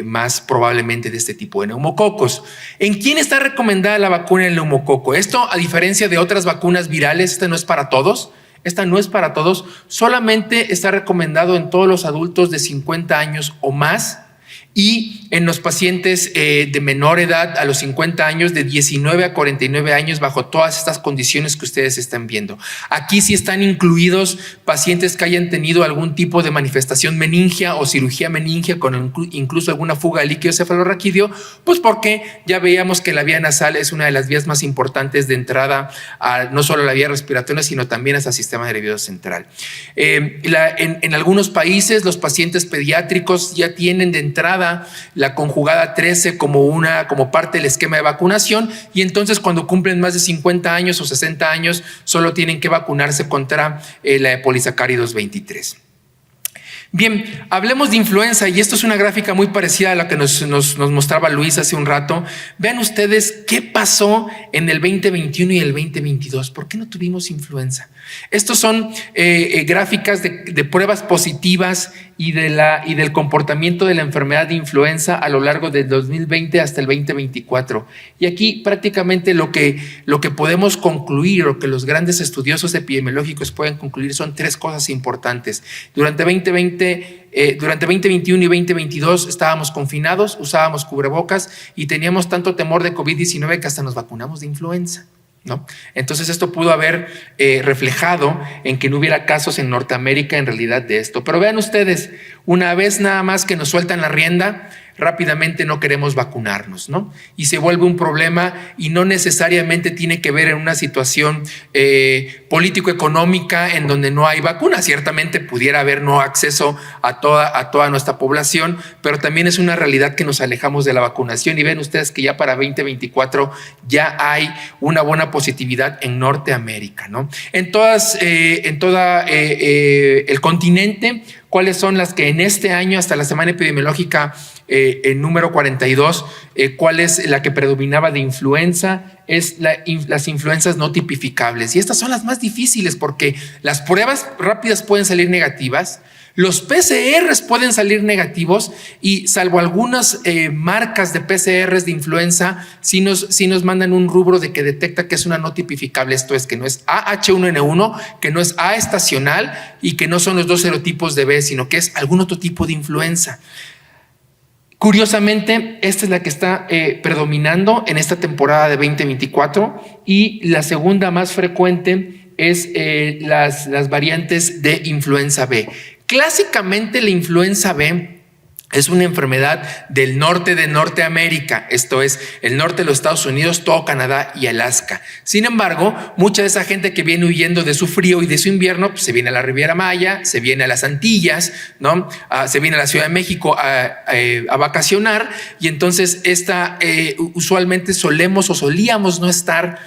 más probablemente de este tipo de neumococos. ¿En quién está recomendada la vacuna del neumococo? Esto, a diferencia de otras vacunas virales, esta no es para todos. Esta no es para todos, solamente está recomendado en todos los adultos de 50 años o más y en los pacientes de menor edad a los 50 años, de 19 a 49 años, bajo todas estas condiciones que ustedes están viendo. Aquí sí están incluidos pacientes que hayan tenido algún tipo de manifestación meningia o cirugía meningia con incluso alguna fuga de líquido cefalorraquídeo, pues porque ya veíamos que la vía nasal es una de las vías más importantes de entrada a no solo a la vía respiratoria, sino también hasta el sistema nervioso central. En algunos países los pacientes pediátricos ya tienen de entrada la conjugada 13 como parte del esquema de vacunación y entonces cuando cumplen más de 50 años o 60 años solo tienen que vacunarse contra la polisacáridos 23. Bien, hablemos de influenza y esto es una gráfica muy parecida a la que nos mostraba Luis hace un rato. Vean ustedes qué pasó en el 2021 y el 2022. ¿Por qué no tuvimos influenza? Estos son gráficas de pruebas positivas y del comportamiento de la enfermedad de influenza a lo largo del 2020 hasta el 2024. Y aquí prácticamente lo que podemos concluir o que los grandes estudiosos epidemiológicos pueden concluir son tres cosas importantes. Durante 2021 y 2022 estábamos confinados, usábamos cubrebocas y teníamos tanto temor de COVID-19 que hasta nos vacunamos de influenza, ¿no? Entonces esto pudo haber reflejado en que no hubiera casos en Norteamérica en realidad de esto. Pero vean ustedes, una vez nada más que nos sueltan la rienda, rápidamente no queremos vacunarnos, ¿no? Y se vuelve un problema y no necesariamente tiene que ver en una situación político-económica en donde no hay vacuna. Ciertamente pudiera haber no acceso a toda nuestra población, pero también es una realidad que nos alejamos de la vacunación y ven ustedes que ya para 2024 ya hay una buena positividad en Norteamérica, ¿no? En todo el continente, ¿cuáles son las que en este año, hasta la semana epidemiológica en número 42, cuál es la que predominaba de influenza? Es las influencias no tipificables. Y estas son las más difíciles porque las pruebas rápidas pueden salir negativas, los PCRs pueden salir negativos y salvo algunas marcas de PCRs de influenza, sí nos mandan un rubro de que detecta que es una no tipificable. Esto es que no es AH1N1, que no es A estacional y que no son los dos serotipos de B, sino que es algún otro tipo de influenza. Curiosamente, esta es la que está predominando en esta temporada de 2024 y la segunda más frecuente es las variantes de influenza B. Clásicamente la influenza B es una enfermedad del norte de Norteamérica, esto es el norte de los Estados Unidos, todo Canadá y Alaska. Sin embargo, mucha de esa gente que viene huyendo de su frío y de su invierno, pues se viene a la Riviera Maya, se viene a las Antillas, ¿no? Se viene a la Ciudad de México a vacacionar y entonces usualmente solíamos no estar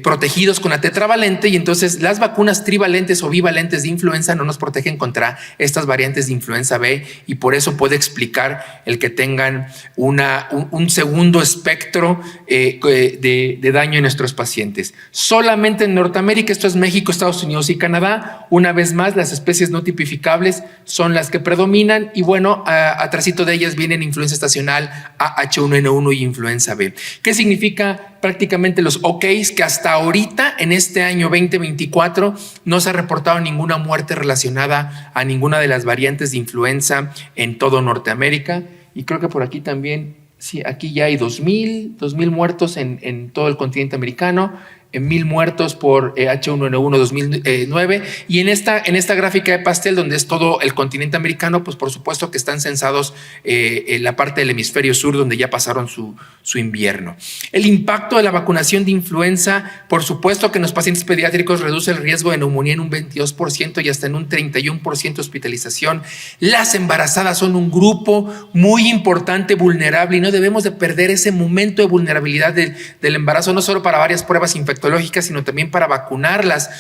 protegidos con la tetravalente y entonces las vacunas trivalentes o bivalentes de influenza no nos protegen contra estas variantes de influenza B y por eso puede explicar el que tengan un segundo espectro de daño en nuestros pacientes. Solamente en Norteamérica, esto es México, Estados Unidos y Canadá, una vez más las especies no tipificables son las que predominan y bueno, atrásito de ellas vienen influenza estacional, H1N1 y influenza B. ¿Qué significa prácticamente los OKs, que hasta ahorita, en este año 2024, no se ha reportado ninguna muerte relacionada a ninguna de las variantes de influenza en todo Norteamérica. Y creo que por aquí también, sí, aquí ya hay 2,000 muertos en todo el continente americano, 1,000 muertos por H1N1 2009, y en esta gráfica de pastel, donde es todo el continente americano, pues por supuesto que están censados en la parte del hemisferio sur, donde ya pasaron su invierno. El impacto de la vacunación de influenza, por supuesto que en los pacientes pediátricos reduce el riesgo de neumonía en un 22% y hasta en un 31% de hospitalización. Las embarazadas son un grupo muy importante, vulnerable, y no debemos de perder ese momento de vulnerabilidad del embarazo, no solo para varias pruebas infectológicas, sino también para vacunarlas.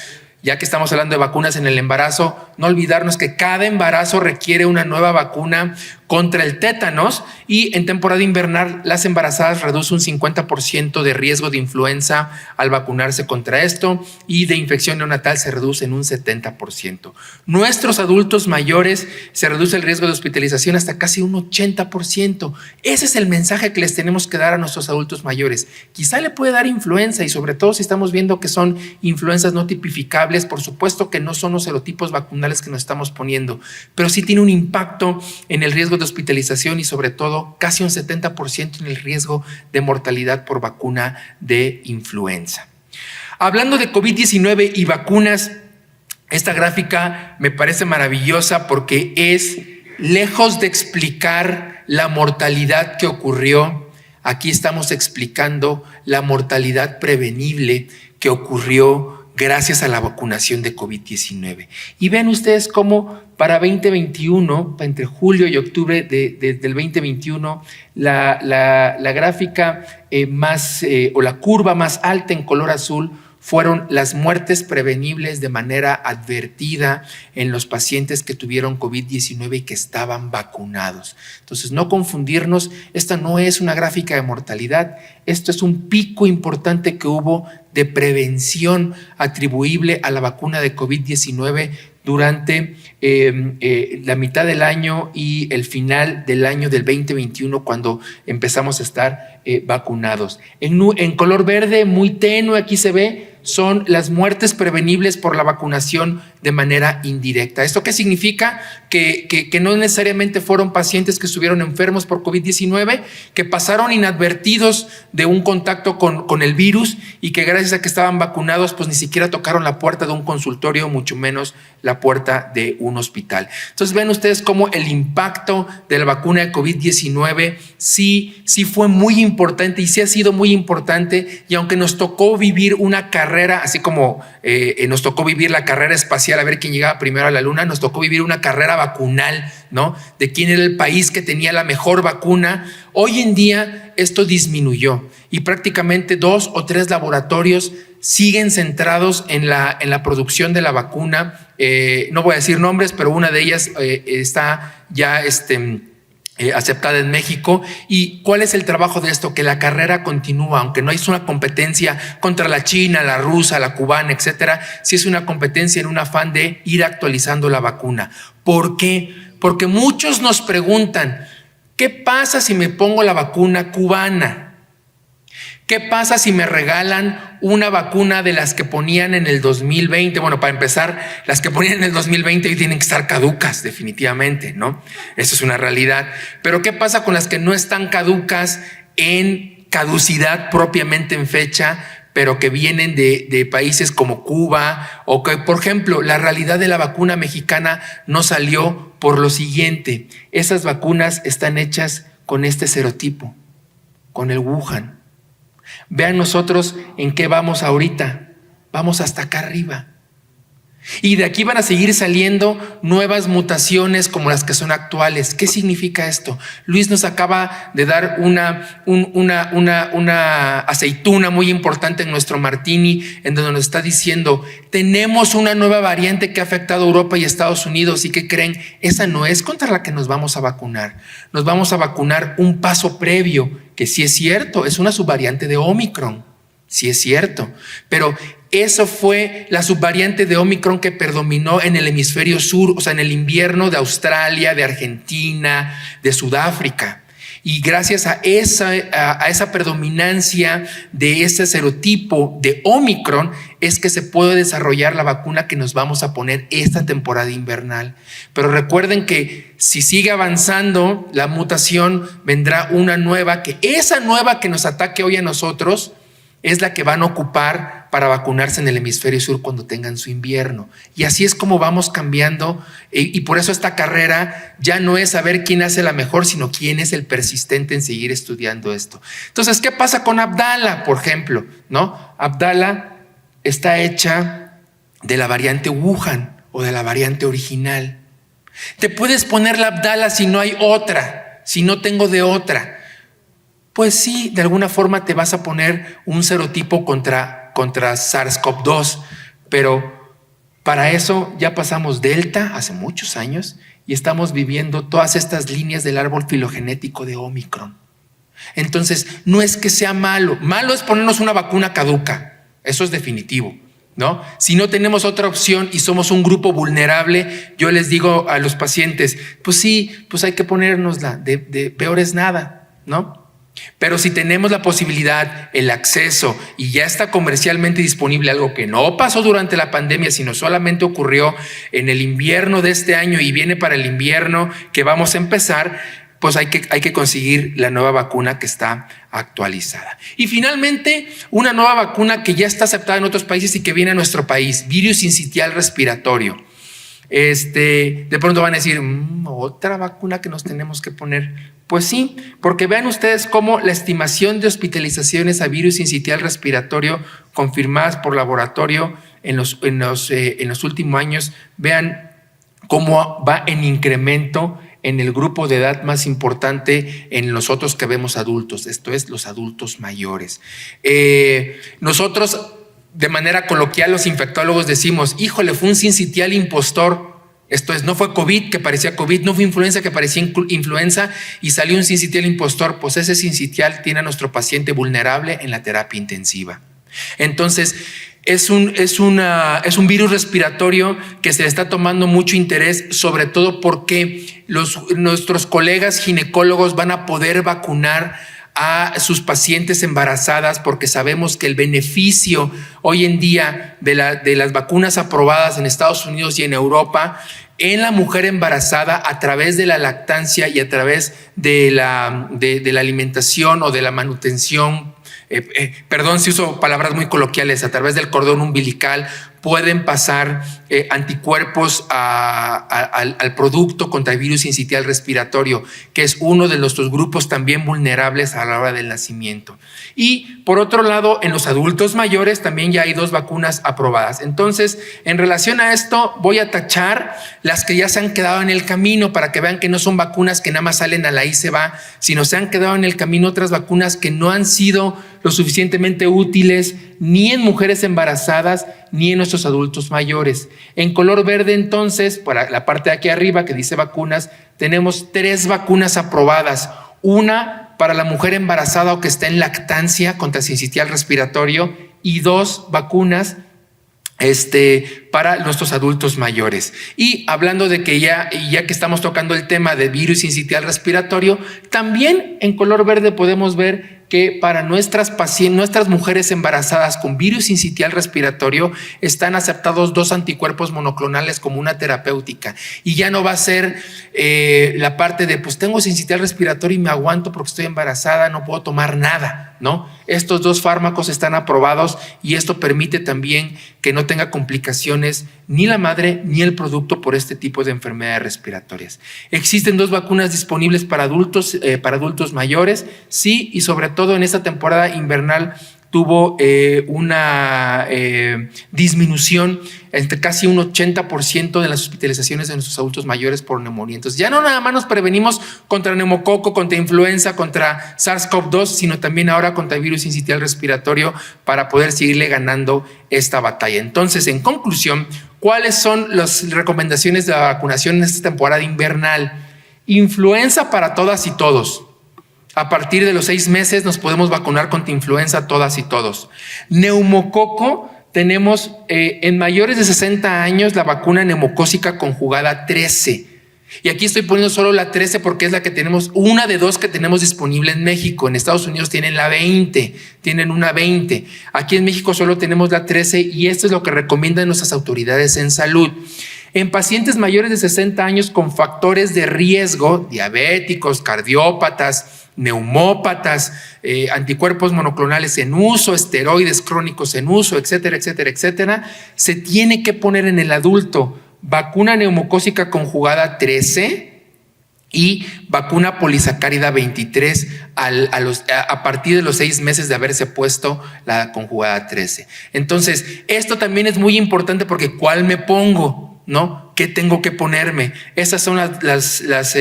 Ya que estamos hablando de vacunas en el embarazo, no olvidarnos que cada embarazo requiere una nueva vacuna contra el tétanos, y en temporada invernal las embarazadas reducen un 50% de riesgo de influenza al vacunarse contra esto, y de infección neonatal se reduce en un 70%. Nuestros adultos mayores se reduce el riesgo de hospitalización hasta casi un 80%. Ese es el mensaje que les tenemos que dar a nuestros adultos mayores. Quizá le puede dar influenza, y sobre todo si estamos viendo que son influencias no tipificables. Por supuesto que no son los serotipos vacunales que nos estamos poniendo, pero sí tiene un impacto en el riesgo de hospitalización y sobre todo casi un 70% en el riesgo de mortalidad por vacuna de influenza. Hablando de COVID-19 y vacunas, esta gráfica me parece maravillosa porque es, lejos de explicar la mortalidad que ocurrió, aquí estamos explicando la mortalidad prevenible que ocurrió gracias a la vacunación de COVID-19. Y vean ustedes cómo para 2021, entre julio y octubre del 2021, la gráfica o la curva más alta en color azul fueron las muertes prevenibles de manera advertida en los pacientes que tuvieron COVID-19 y que estaban vacunados. Entonces, no confundirnos, esta no es una gráfica de mortalidad, esto es un pico importante que hubo de prevención atribuible a la vacuna de COVID-19 durante la mitad del año y el final del año del 2021, cuando empezamos a estar vacunados. En color verde, muy tenue, aquí se ve, son las muertes prevenibles por la vacunación de manera indirecta. ¿Esto qué significa? Que no necesariamente fueron pacientes que estuvieron enfermos por COVID-19, que pasaron inadvertidos de un contacto con el virus, y que gracias a que estaban vacunados, pues ni siquiera tocaron la puerta de un consultorio, mucho menos la puerta de un hospital. Entonces ven ustedes cómo el impacto de la vacuna de COVID-19 sí fue muy importante, y sí ha sido muy importante, y aunque nos tocó vivir una carrera, así como nos tocó vivir la carrera espacial, a ver quién llegaba primero a la luna, nos tocó vivir una carrera vacunal, ¿no? De quién era el país que tenía la mejor vacuna. Hoy en día esto disminuyó, y prácticamente 2 o 3 laboratorios siguen centrados en la producción de la vacuna. No voy a decir nombres, pero una de ellas está ya aceptada en México. ¿Y cuál es el trabajo de esto? Que la carrera continúa, aunque no es una competencia contra la china, la rusa, la cubana, etcétera. Sí es una competencia en un afán de ir actualizando la vacuna. ¿Por qué? Porque muchos nos preguntan, ¿qué pasa si me pongo la vacuna cubana? ¿Qué pasa si me regalan una vacuna de las que ponían en el 2020? Bueno, para empezar, las que ponían en el 2020 hoy tienen que estar caducas, definitivamente, ¿no? Eso es una realidad. Pero ¿qué pasa con las que no están caducas en caducidad propiamente en fecha, pero que vienen de países como Cuba? O que, por ejemplo, la realidad de la vacuna mexicana no salió por lo siguiente: esas vacunas están hechas con este serotipo, con el Wuhan. Vean nosotros en qué vamos ahorita. Vamos hasta acá arriba. Y de aquí van a seguir saliendo nuevas mutaciones como las que son actuales. ¿Qué significa esto? Luis nos acaba de dar una aceituna muy importante en nuestro martini, en donde nos está diciendo: tenemos una nueva variante que ha afectado a Europa y Estados Unidos. ¿Y qué creen? Esa no es contra la que nos vamos a vacunar. Nos vamos a vacunar un paso previo, que sí es cierto, es una subvariante de Omicron. Sí es cierto, pero eso fue la subvariante de Omicron que predominó en el hemisferio sur, o sea, en el invierno de Australia, de Argentina, de Sudáfrica. Y gracias a esa predominancia de ese serotipo de Omicron es que se puede desarrollar la vacuna que nos vamos a poner esta temporada invernal. Pero recuerden que si sigue avanzando la mutación, vendrá una nueva, que esa nueva que nos ataque hoy a nosotros es la que van a ocupar para vacunarse en el hemisferio sur cuando tengan su invierno. Y así es como vamos cambiando, y por eso esta carrera ya no es saber quién hace la mejor, sino quién es el persistente en seguir estudiando esto. Entonces, ¿qué pasa con Abdala, por ejemplo? ¿No? Abdala está hecha de la variante Wuhan o de la variante original. Te puedes poner la Abdala si no hay otra, si no tengo de otra. Pues sí, de alguna forma te vas a poner un serotipo contra SARS-CoV-2, pero para eso ya pasamos Delta hace muchos años y estamos viviendo todas estas líneas del árbol filogenético de Omicron. Entonces, no es que sea malo. Malo es ponernos una vacuna caduca. Eso es definitivo, ¿no? Si no tenemos otra opción y somos un grupo vulnerable, yo les digo a los pacientes, pues sí, pues hay que ponérnosla. De peor es nada, ¿no? Pero si tenemos la posibilidad, el acceso y ya está comercialmente disponible, algo que no pasó durante la pandemia, sino solamente ocurrió en el invierno de este año y viene para el invierno que vamos a empezar, pues hay que conseguir la nueva vacuna que está actualizada. Y finalmente, una nueva vacuna que ya está aceptada en otros países y que viene a nuestro país, virus sincitial respiratorio. De pronto van a decir, ¿otra vacuna que nos tenemos que poner? Pues sí, porque vean ustedes cómo la estimación de hospitalizaciones a virus sincitial respiratorio confirmadas por laboratorio en los últimos años, vean cómo va en incremento en el grupo de edad más importante en los otros que vemos adultos, esto es los adultos mayores. Nosotros, de manera coloquial, los infectólogos decimos, híjole, fue un sincitial impostor. Esto es, no fue COVID que parecía COVID, no fue influenza que parecía influenza y salió un sincitial impostor. Pues ese sincitial tiene a nuestro paciente vulnerable en la terapia intensiva. Entonces, es un virus respiratorio que se le está tomando mucho interés, sobre todo porque nuestros colegas ginecólogos van a poder vacunar a sus pacientes embarazadas, porque sabemos que el beneficio hoy en día de las vacunas aprobadas en Estados Unidos y en Europa en la mujer embarazada a través de la lactancia y a través de la alimentación o de la manutención, perdón si uso palabras muy coloquiales, a través del cordón umbilical pueden pasar anticuerpos al producto contra el virus sincitial respiratorio, que es uno de nuestros grupos también vulnerables a la hora del nacimiento. Y por otro lado, en los adultos mayores también ya hay 2 vacunas aprobadas. Entonces, en relación a esto, voy a tachar las que ya se han quedado en el camino para que vean que no son vacunas que nada más salen a la y se va, sino se han quedado en el camino otras vacunas que no han sido lo suficientemente útiles ni en mujeres embarazadas ni en nuestros adultos mayores. En color verde, entonces, para la parte de aquí arriba que dice vacunas, tenemos 3 vacunas aprobadas. Una para la mujer embarazada o que está en lactancia contra sincitial respiratorio y 2 vacunas para nuestros adultos mayores. Y hablando de que ya que estamos tocando el tema de virus sincitial respiratorio, también en color verde podemos ver que para nuestras mujeres embarazadas con virus sincitial respiratorio están aceptados 2 anticuerpos monoclonales como una terapéutica. Y ya no va a ser la parte de, pues tengo sincitial respiratorio y me aguanto porque estoy embarazada, no puedo tomar nada, ¿no? Estos 2 fármacos están aprobados y esto permite también que no tenga complicaciones ni la madre ni el producto por este tipo de enfermedades respiratorias. Existen 2 vacunas disponibles para adultos mayores, sí, y sobre todo en esta temporada invernal tuvo una disminución entre casi un 80% de las hospitalizaciones de nuestros adultos mayores por neumonía. Entonces ya no nada más nos prevenimos contra neumococo, contra influenza, contra SARS-CoV-2, sino también ahora contra el virus sincitial respiratorio para poder seguirle ganando esta batalla. Entonces, en conclusión, ¿cuáles son las recomendaciones de la vacunación en esta temporada invernal? Influenza para todas y todos. A partir de los 6 meses nos podemos vacunar contra influenza todas y todos. Neumococo, tenemos en mayores de 60 años la vacuna neumocócica conjugada 13. Y aquí estoy poniendo solo la 13 porque es la que tenemos, una de dos que tenemos disponible en México. En Estados Unidos tienen la 20, tienen una 20. Aquí en México solo tenemos la 13 y esto es lo que recomiendan nuestras autoridades en salud. En pacientes mayores de 60 años con factores de riesgo, diabéticos, cardiópatas, neumópatas, anticuerpos monoclonales en uso, esteroides crónicos en uso, etcétera, etcétera, etcétera, se tiene que poner en el adulto vacuna neumocócica conjugada 13 y vacuna polisacárida 23 a partir de los 6 meses de haberse puesto la conjugada 13. Entonces, esto también es muy importante porque ¿cuál me pongo? ¿No? ¿Qué tengo que ponerme? Esas son las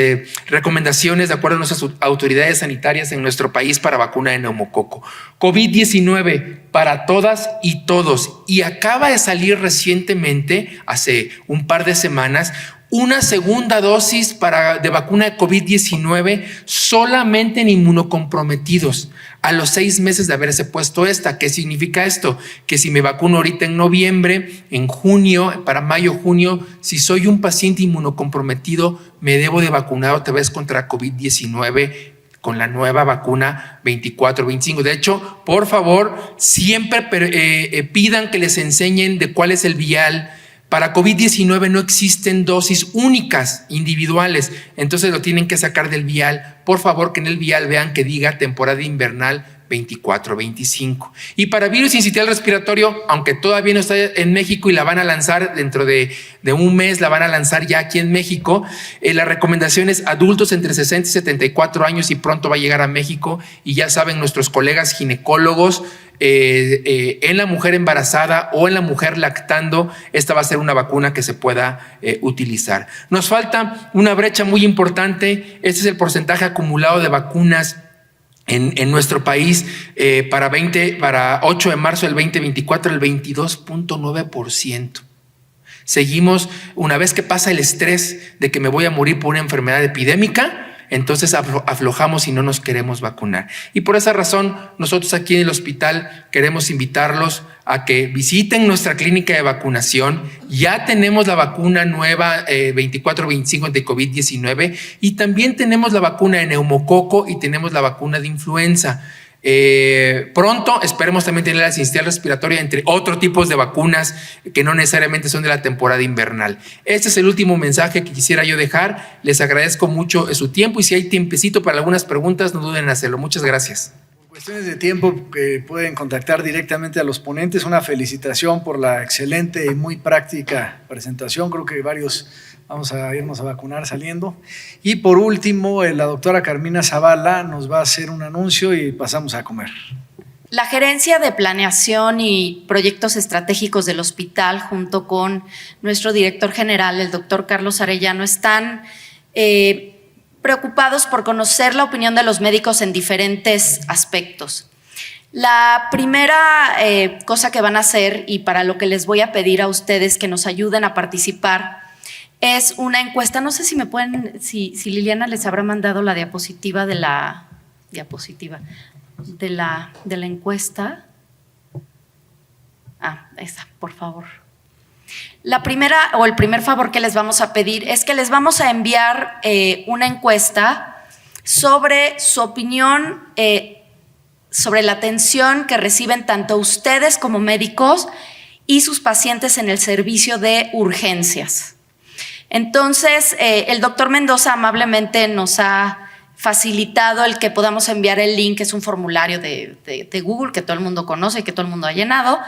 recomendaciones de acuerdo a nuestras autoridades sanitarias en nuestro país para vacuna de neumococo. COVID-19 para todas y todos. Y acaba de salir recientemente, hace un par de semanas, una segunda dosis de vacuna de COVID-19 solamente en inmunocomprometidos a los 6 meses de haberse puesto esta. ¿Qué significa esto? Que si me vacuno ahorita en noviembre, en junio, para mayo, junio, si soy un paciente inmunocomprometido, me debo de vacunar otra vez contra COVID-19 con la nueva vacuna 24-25. De hecho, por favor, siempre pidan que les enseñen de cuál es el vial. Para COVID-19 no existen dosis únicas, individuales, entonces lo tienen que sacar del vial. Por favor, que en el vial vean que diga temporada invernal 24-25. Y para virus sincitial respiratorio, aunque todavía no está en México y la van a lanzar dentro de un mes, la van a lanzar ya aquí en México, la recomendación es adultos entre 60 y 74 años y pronto va a llegar a México. Y ya saben nuestros colegas ginecólogos, en la mujer embarazada o en la mujer lactando, esta va a ser una vacuna que se pueda utilizar. Nos falta una brecha muy importante. Este es el porcentaje acumulado de vacunas en nuestro país para 8 de marzo del 2024, el 22.9%. Seguimos, una vez que pasa el estrés de que me voy a morir por una enfermedad epidémica, entonces aflojamos y no nos queremos vacunar. Y por esa razón, nosotros aquí en el hospital queremos invitarlos a que visiten nuestra clínica de vacunación. Ya tenemos la vacuna nueva 24-25 de COVID-19 y también tenemos la vacuna de neumococo y tenemos la vacuna de influenza. Pronto esperemos también tener la sincitial respiratoria, entre otros tipos de vacunas que no necesariamente son de la temporada invernal. Este es el último mensaje que quisiera yo dejar. Les agradezco mucho su tiempo y si hay tiempecito para algunas preguntas, no duden en hacerlo. Muchas gracias. Por cuestiones de tiempo, pueden contactar directamente a los ponentes. Una felicitación por la excelente y muy práctica presentación. Creo que varios vamos a irnos a vacunar saliendo. Y por último, la doctora Carmina Zavala nos va a hacer un anuncio y pasamos a comer. La Gerencia de Planeación y Proyectos Estratégicos del hospital, junto con nuestro director general, el doctor Carlos Arellano, están preocupados por conocer la opinión de los médicos en diferentes aspectos. La primera cosa que van a hacer, y para lo que les voy a pedir a ustedes que nos ayuden a participar, es una encuesta. No sé si me pueden, si Liliana les habrá mandado la diapositiva de la encuesta. Esa, por favor. La primera o el primer favor que les vamos a pedir es que les vamos a enviar una encuesta sobre su opinión sobre la atención que reciben tanto ustedes como médicos y sus pacientes en el servicio de urgencias. Entonces, el doctor Mendoza amablemente nos ha facilitado el que podamos enviar el link, que es un formulario de Google que todo el mundo conoce y que todo el mundo ha llenado,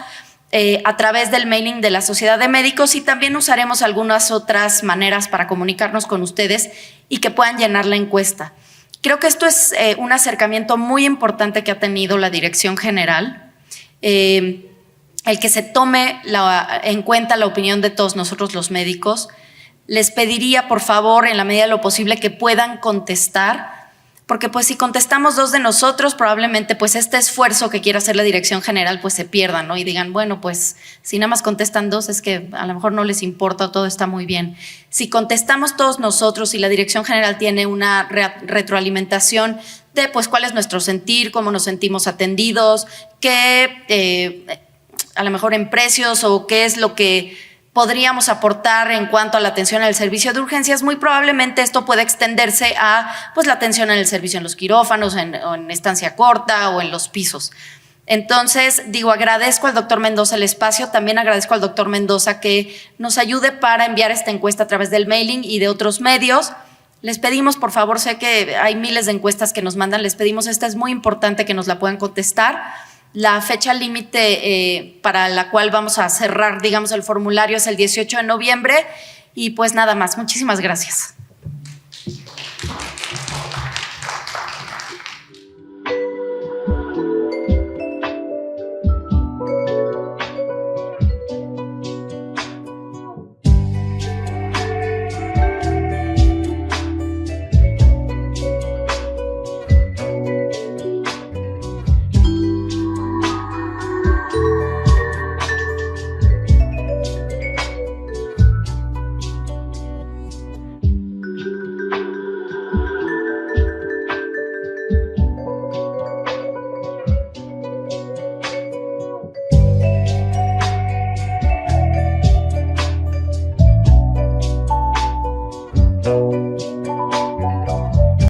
a través del mailing de la Sociedad de Médicos, y también usaremos algunas otras maneras para comunicarnos con ustedes y que puedan llenar la encuesta. Creo que esto es un acercamiento muy importante que ha tenido la Dirección General, el que se tome en cuenta la opinión de todos nosotros los médicos. Les pediría, por favor, en la medida de lo posible, que puedan contestar, porque pues si contestamos 2 de nosotros, probablemente pues este esfuerzo que quiere hacer la Dirección General pues se pierda, ¿no? Y digan, bueno, pues si nada más contestan 2 es que a lo mejor no les importa, todo está muy bien. Si contestamos todos nosotros y la Dirección General tiene una retroalimentación de pues cuál es nuestro sentir, cómo nos sentimos atendidos, qué a lo mejor en precios o qué es lo que podríamos aportar en cuanto a la atención al servicio de urgencias. Muy probablemente esto puede extenderse a pues, la atención en el servicio en los quirófanos, o en estancia corta o en los pisos. Entonces, agradezco al doctor Mendoza el espacio, también agradezco al doctor Mendoza que nos ayude para enviar esta encuesta a través del mailing y de otros medios. Les pedimos, por favor, sé que hay miles de encuestas que nos mandan, les pedimos, esta es muy importante que nos la puedan contestar. La fecha límite para la cual vamos a cerrar, el formulario es el 18 de noviembre y pues nada más. Muchísimas gracias.